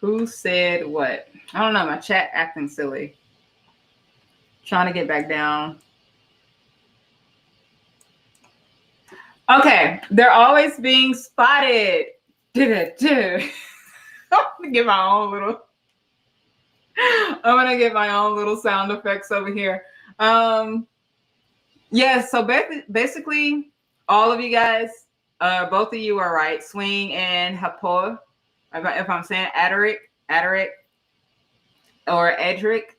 Who said what? I don't know. My chat acting silly. Trying to get back down. Okay. They're always being spotted. I'm gonna get my own little. I'm gonna get my own little sound effects over here. Yeah. So basically, all of you guys, both of you are right. Swing and Hapo. If I'm saying Aderic, or Edric.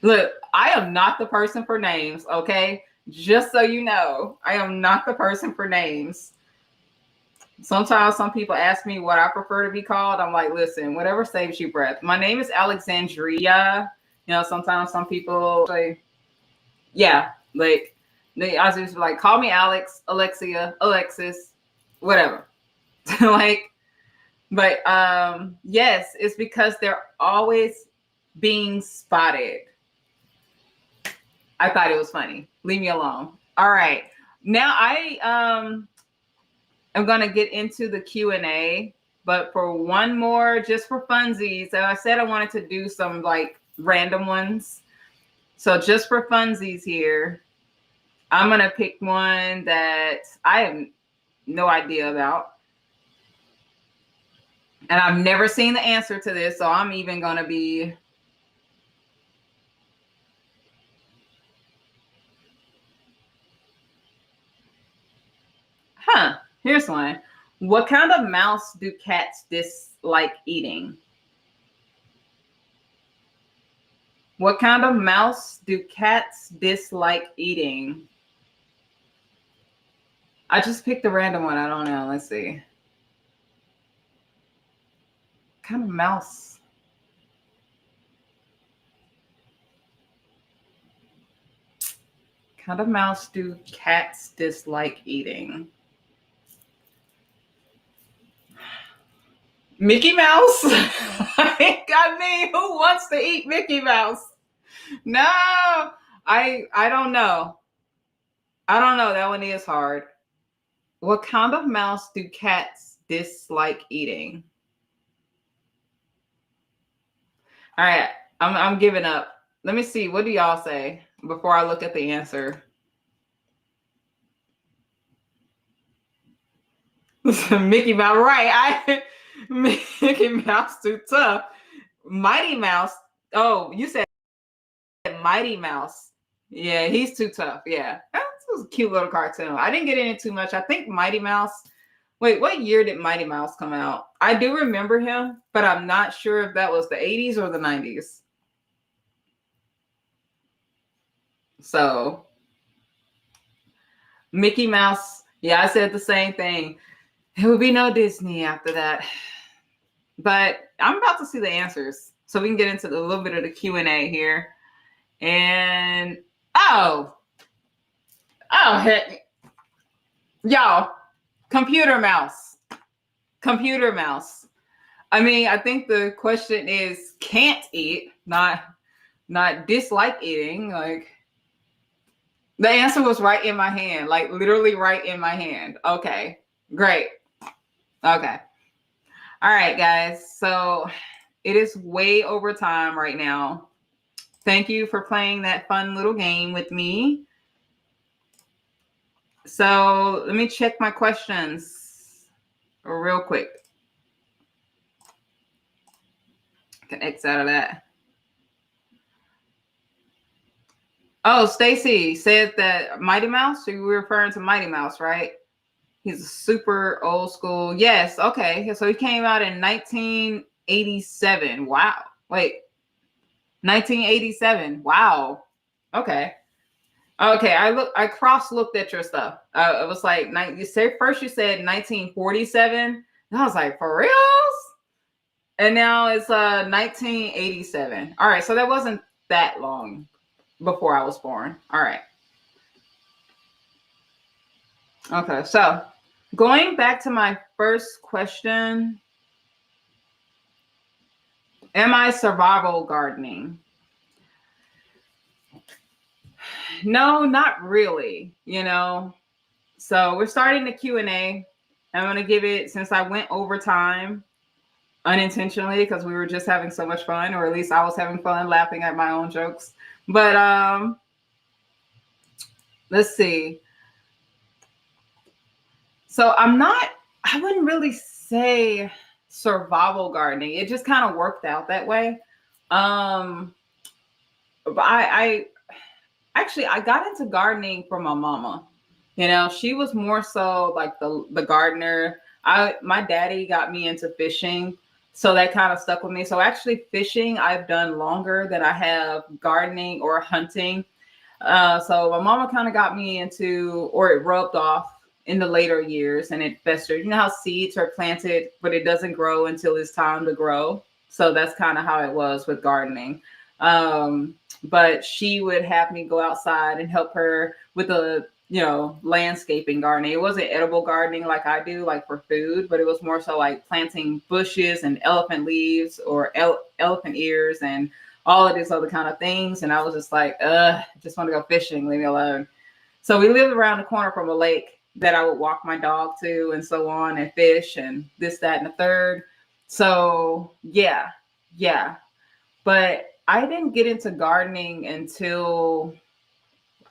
Look, I am not the person for names, okay? Just so you know, I am not the person for names. Sometimes some people ask me what I prefer to be called. I'm like, listen, whatever saves you breath. My name is Alexandria. You know, sometimes some people say, yeah, like I was just like, call me Alex, Alexia, Alexis, whatever. Like, but yes, it's because they're always being spotted. I thought it was funny. Leave me alone. All right. Now I am going to get into the Q&A, but for one more, just for funsies, and I said I wanted to do some like random ones. So just for funsies here, I'm going to pick one that I have no idea about. And I've never seen the answer to this, so I'm even going to be... Here's one. What kind of mouse do cats dislike eating? What kind of mouse do cats dislike eating? I just picked a random one. I don't know. Let's see. What kind of mouse? What kind of mouse do cats dislike eating? Mickey Mouse? I mean, who wants to eat Mickey Mouse? No, I don't know. I don't know. That one is hard. What kind of mouse do cats dislike eating? All right, I'm giving up. Let me see. What do y'all say before I look at the answer? Mickey Mouse, right? Mickey Mouse too tough. Mighty Mouse. Oh, you said Mighty Mouse. Yeah, he's too tough. Yeah, that was a cute little cartoon. I didn't get into too much. I think Mighty Mouse. Wait, what year did Mighty Mouse come out? I do remember him, but I'm not sure if that was the 80s or the 90s. So, Mickey Mouse. Yeah, I said the same thing. It would be no Disney after that. But I'm about to see the answers, so we can get into a little bit of the Q&A here. And oh heck, y'all, computer mouse. I mean, I think the question is can't eat, not dislike eating. Like the answer was right in my hand, like literally right in my hand. Okay, great. Okay. All right, guys. So it is way over time right now. Thank you for playing that fun little game with me. So let me check my questions real quick. I can X out of that. Oh, Stacy said that Mighty Mouse. So you were referring to Mighty Mouse, right? He's a super old school. Yes. Okay. So he came out in 1987. Wow. Wait. 1987. Wow. Okay. Okay. I cross-looked at your stuff. It was like you said 1947. And I was like, for reals? And now it's 1987. All right. So that wasn't that long before I was born. All right. Okay. So going back to my first question. Am I survival gardening? No, not really, you know. So we're starting the Q&A. I'm going to give it, since I went over time unintentionally because we were just having so much fun, or at least I was having fun laughing at my own jokes. But let's see. So I wouldn't really say survival gardening. It just kind of worked out that way. Um, but I actually I got into gardening from my mama. You know, she was more so like the gardener. My daddy got me into fishing, so that kind of stuck with me. So actually fishing I've done longer than I have gardening or hunting. So my mama kind of got me into, or it rubbed off in the later years and it festered. You know how seeds are planted, but it doesn't grow until it's time to grow. So that's kind of how it was with gardening. But she would have me go outside and help her with the, landscaping gardening. It wasn't edible gardening like I do, like for food, but it was more so like planting bushes and elephant leaves or elephant ears and all of these other kind of things. And I was just like, just want to go fishing, leave me alone. So we lived around the corner from a lake that I would walk my dog to and so on and fish and this, that, and the third. So yeah. But I didn't get into gardening until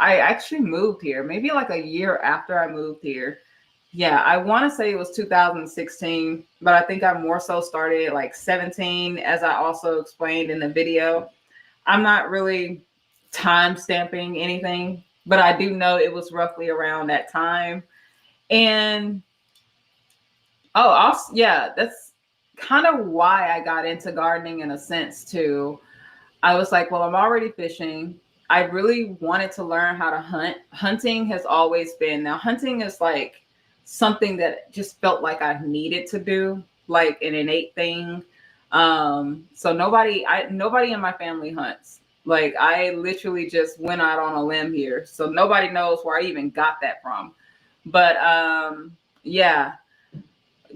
I actually moved here, maybe like a year after I moved here. Yeah, I want to say it was 2016, but I think I more so started at like 17, as I also explained in the video. I'm not really time stamping anything, but I do know it was roughly around that time. And also, yeah, that's kind of why I got into gardening in a sense too. I was like, well, I'm already fishing. I really wanted to learn how to hunt. Hunting has always been, now hunting is like something that just felt like I needed to do, like an innate thing. So nobody in my family hunts. Like I literally just went out on a limb here. So nobody knows where I even got that from. But yeah,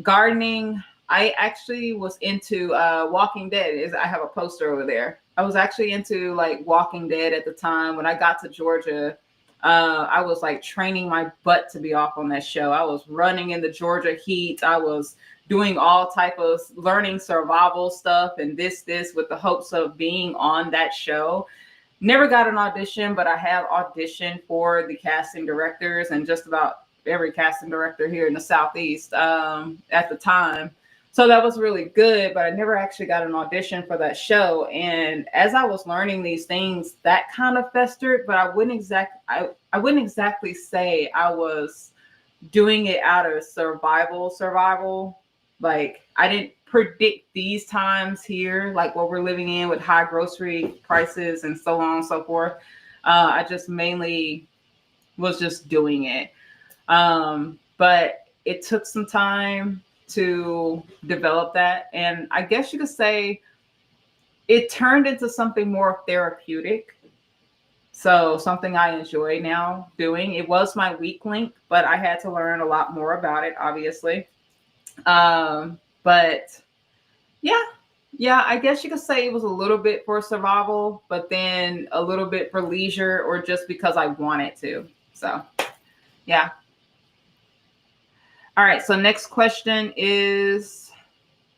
gardening. I actually was into Walking Dead. I have a poster over there. I was actually into like Walking Dead at the time. When I got to Georgia, I was like training my butt to be off on that show. I was running in the Georgia heat. I was doing all type of learning survival stuff and this with the hopes of being on that show. Never got an audition, but I have auditioned for the casting directors and just about every casting director here in the Southeast at the time. So that was really good, but I never actually got an audition for that show. And as I was learning these things, that kind of festered, but I wouldn't exactly say I was doing it out of survival. Like I didn't predict these times here, like what we're living in with high grocery prices and so on and so forth. I just mainly was just doing it. But it took some time to develop that. And I guess you could say it turned into something more therapeutic. So something I enjoy now doing. It was my weak link, but I had to learn a lot more about it, obviously. But yeah, I guess you could say it was a little bit for survival, but then a little bit for leisure or just because I wanted to. So yeah. All right, so next question is,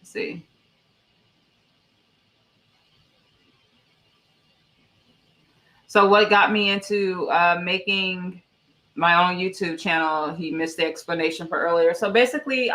let's see. So what got me into making my own YouTube channel? He missed the explanation for earlier. So basically,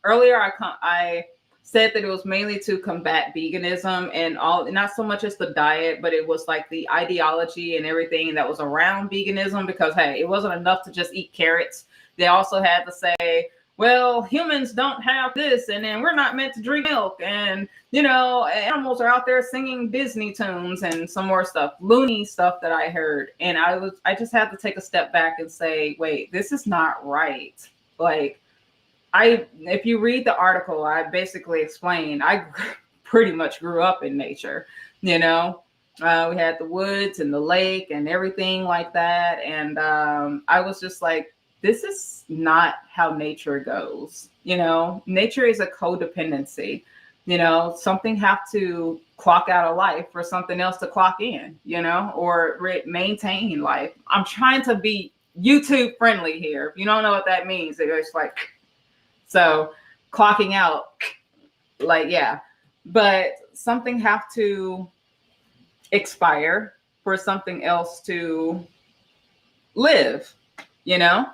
earlier I said that it was mainly to combat veganism and all, not so much as the diet, but it was like the ideology and everything that was around veganism. Because hey, it wasn't enough to just eat carrots. They also had to say, well, humans don't have this, and then we're not meant to drink milk, and animals are out there singing Disney tunes and some more stuff, loony stuff that I heard. And I just had to take a step back and say, wait, this is not right. Like, if you read the article, I basically explained, I pretty much grew up in nature, we had the woods and the lake and everything like that. And I was just like, this is not how nature goes. Nature is a codependency. You know, something have to clock out of life for something else to clock in, you know, or maintain life. I'm trying to be YouTube friendly here. If you don't know what that means, it's like, so clocking out, like, yeah. But something have to expire for something else to live, you know?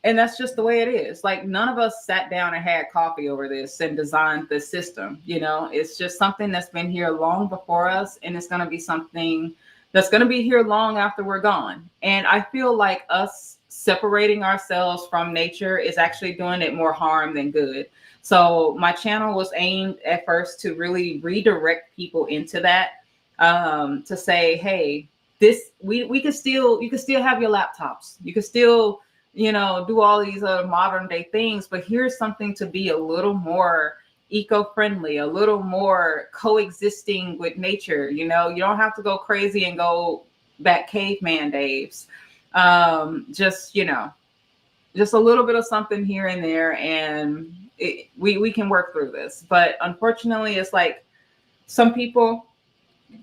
And that's just the way it is. Like, none of us sat down and had coffee over this and designed this system, you know. It's just something that's been here long before us, and it's going to be something that's going to be here long after we're gone. And I feel like us separating ourselves from nature is actually doing it more harm than good. So my channel was aimed at first to really redirect people into that, to say, hey, this, we can still, you can still have your laptops, you can still, you know, do all these other modern day things, but here's something to be a little more eco-friendly, a little more coexisting with nature. You know, you don't have to go crazy and go back caveman days. Just, you know, just a little bit of something here and there, and we can work through this. But unfortunately, it's like some people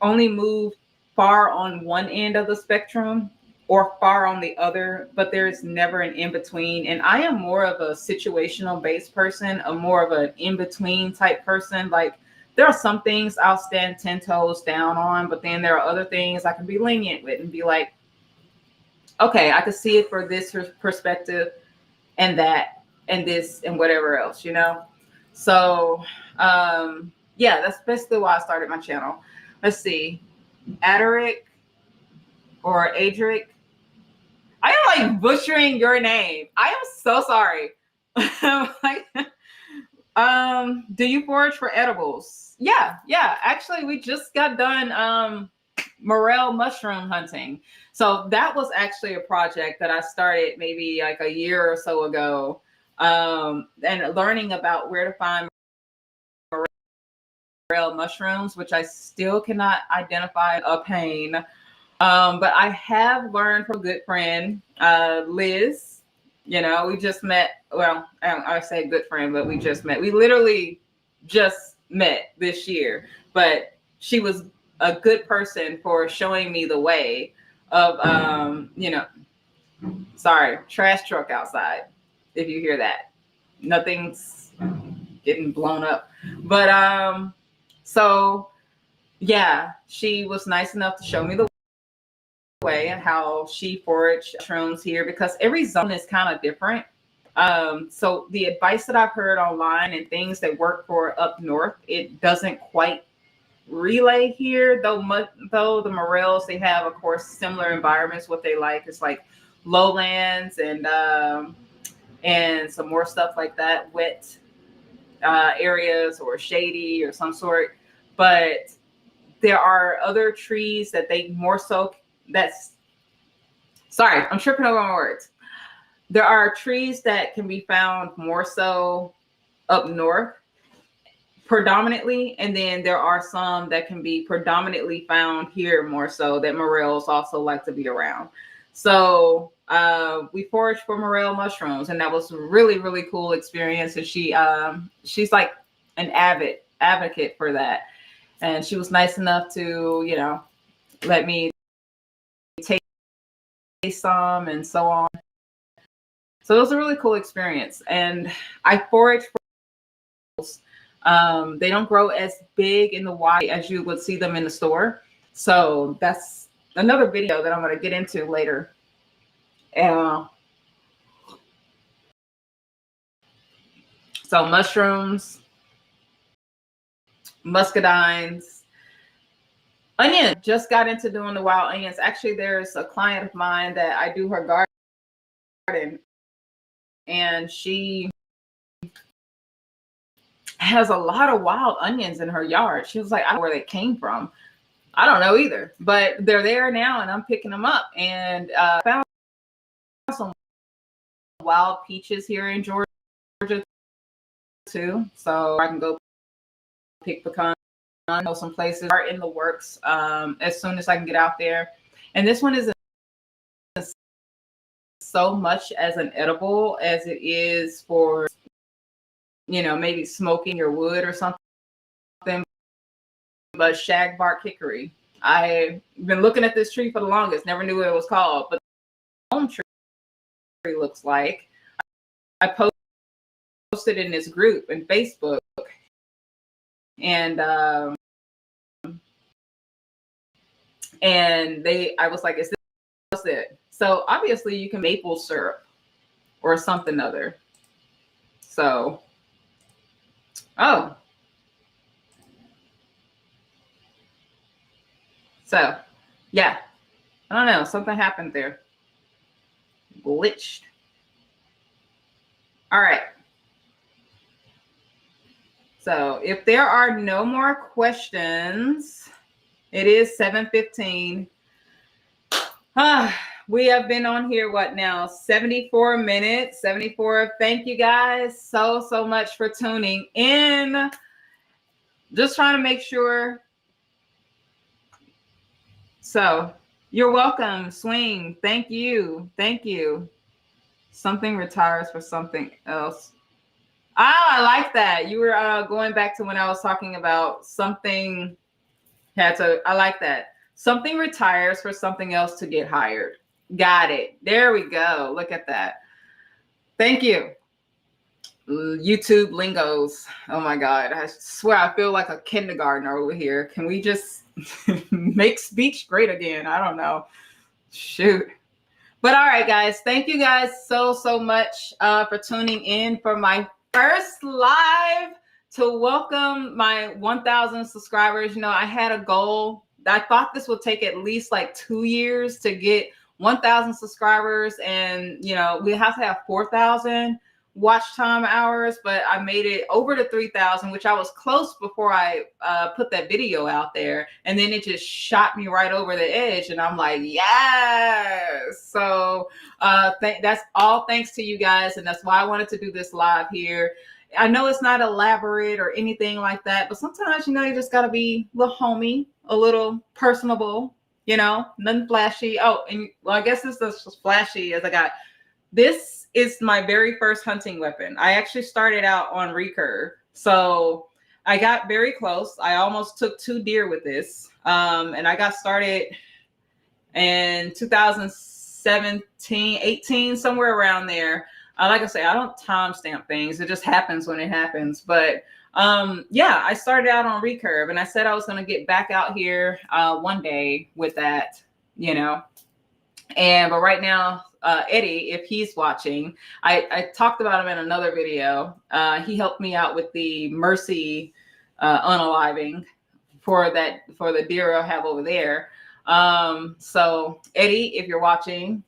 only move far on one end of the spectrum or far on the other, but there's never an in between. And I am more of a situational based person, a more of an in between type person. Like, there are some things I'll stand 10 toes down on, but then there are other things I can be lenient with and be like, okay, I could see it for this perspective and that and this and whatever else, you know? So, yeah, that's basically why I started my channel. Let's see. Aderic or Adric. I am like butchering your name. I am so sorry. Like, do you forage for edibles? Yeah. Actually, we just got done morel mushroom hunting. So that was actually a project that I started maybe like a year or so ago. And learning about where to find morel mushrooms, which I still cannot identify, a pain. But I have learned from a good friend, Liz. You know, we just met. Well, I say good friend, but we just met. We literally just met this year. But she was a good person for showing me the way of, you know, sorry, trash truck outside. If you hear that, nothing's getting blown up. But so yeah, she was nice enough to show me the way and how she foraged mushrooms here, because every zone is kind of different. So the advice that I've heard online and things that work for up north, it doesn't quite relay here. Though the morels, they have, of course, similar environments. What they like is like lowlands and some more stuff like that, wet areas or shady or some sort. But there are other trees that they more so, sorry, I'm tripping over my words. There are trees that can be found more so up north predominantly, and then there are some that can be predominantly found here more so, that morels also like to be around. So we foraged for morel mushrooms, and that was a really, really cool experience. And she's like an advocate for that. And she was nice enough to, you know, let me taste some and so on. So it was a really cool experience. And I foraged for they don't grow as big in the wild as you would see them in the store. So that's another video that I'm going to get into later. So mushrooms, muscadines, onion. Just got into doing the wild onions. Actually, there's a client of mine that I do her garden, and she has a lot of wild onions in her yard. She was like, I don't know where they came from. I don't know either, but they're there now, and I'm picking them up. And found some wild peaches here in Georgia too, so I can go pick pecans. I know some places are in the works as soon as I can get out there. And this one isn't so much as an edible as it is for maybe smoking your wood or something, but shagbark hickory. I've been looking at this tree for the longest, never knew what it was called, but the home tree looks like. I posted in this group in Facebook, and I was like, is this it? So obviously you can maple syrup or something other. So, so yeah, I don't know, something happened there. Glitched. All right. So if there are no more questions, it is 7:15. We have been on here, what now? 74 minutes, 74. Thank you guys so much for tuning in. Just trying to make sure. So you're welcome, Swing. Thank you. Thank you. Something retires for something else. I like that. You were going back to when I was talking about something I like that. Something retires for something else to get hired. Got it. There we go. Look at that. Thank you. YouTube lingos. Oh my God. I swear I feel like a kindergartner over here. Can we just make speech great again? I don't know. Shoot. But all right, guys. Thank you guys so much for tuning in for my first live to welcome my 1,000 subscribers. I had a goal. I thought this would take at least like 2 years to get 1,000 subscribers. And, we have to have 4,000 watch time hours, but I made it over to 3,000, which I was close before I put that video out there. And then it just shot me right over the edge. And I'm like, yes. So that's all thanks to you guys. And that's why I wanted to do this live here. I know it's not elaborate or anything like that, but sometimes, you just got to be a little homey, a little personable, nothing flashy. Oh, and well, I guess this is as flashy as I got. This is my very first hunting weapon. I actually started out on recurve. So I got very close. I almost took 2 deer with this. And I got started in 2017, 18, somewhere around there. Like I say, I don't timestamp things. It just happens when it happens. But I started out on recurve, and I said I was going to get back out here one day with that, but right now, Eddie, if he's watching, I talked about him in another video. He helped me out with the Mercy unaliving for the deer I have over there. So Eddie, if you're watching,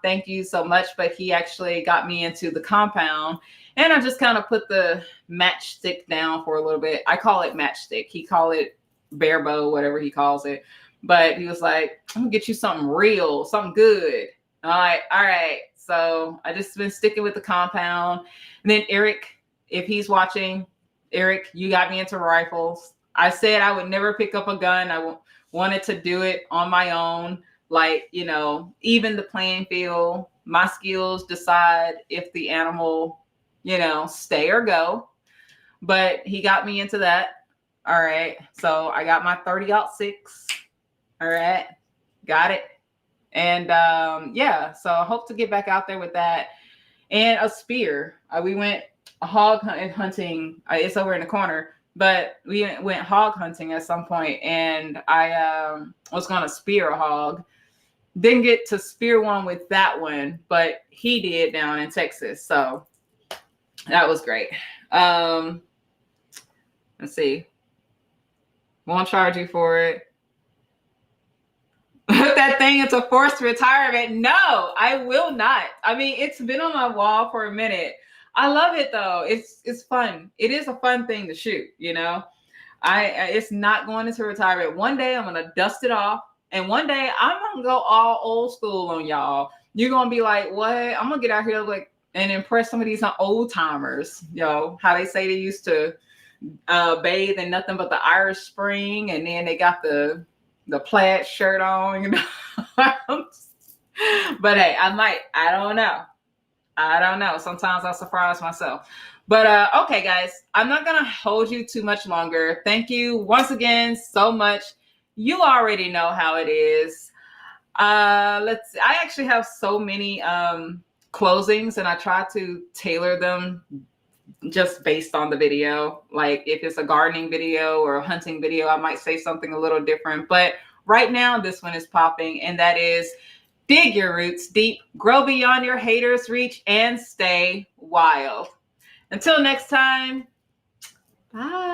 thank you so much. But he actually got me into the compound, and I just kind of put the matchstick down for a little bit. I call it matchstick. He call it bare bow, whatever he calls it. But he was like, I'm gonna get you something real, something good. All right. So I just been sticking with the compound. And then Eric, if he's watching, Eric, you got me into rifles. I said I would never pick up a gun. I wanted to do it on my own. Like, even the playing field, my skills decide if the animal, stay or go. But he got me into that. All right. So I got my 30-06. All right. Got it. And so I hope to get back out there with that. And a spear. We went hog hunting. It's over in the corner. But we went hog hunting at some point. And I was going to spear a hog. Didn't get to spear one with that one. But he did down in Texas. So that was great. Let's see. Won't charge you for it. Put that thing into forced retirement. No, I will not. I mean, it's been on my wall for a minute. I love it though. It's fun. It is a fun thing to shoot, it's not going into retirement. One day I'm gonna dust it off, and one day I'm gonna go all old school on y'all. You're gonna be like, what? I'm gonna get out here and impress some of these old timers, how they say they used to bathe in nothing but the Irish Spring, and then they got the plaid shirt on, But hey, I don't know. I don't know. Sometimes I surprise myself. But okay, guys, I'm not gonna hold you too much longer. Thank you once again so much. You already know how it is. Let's. I actually have so many closings, and I try to tailor them just based on the video. Like if it's a gardening video or a hunting video, I might say something a little different. But right now, this one is popping, and that is dig your roots deep, grow beyond your haters' reach, and stay wild. Until next time, bye.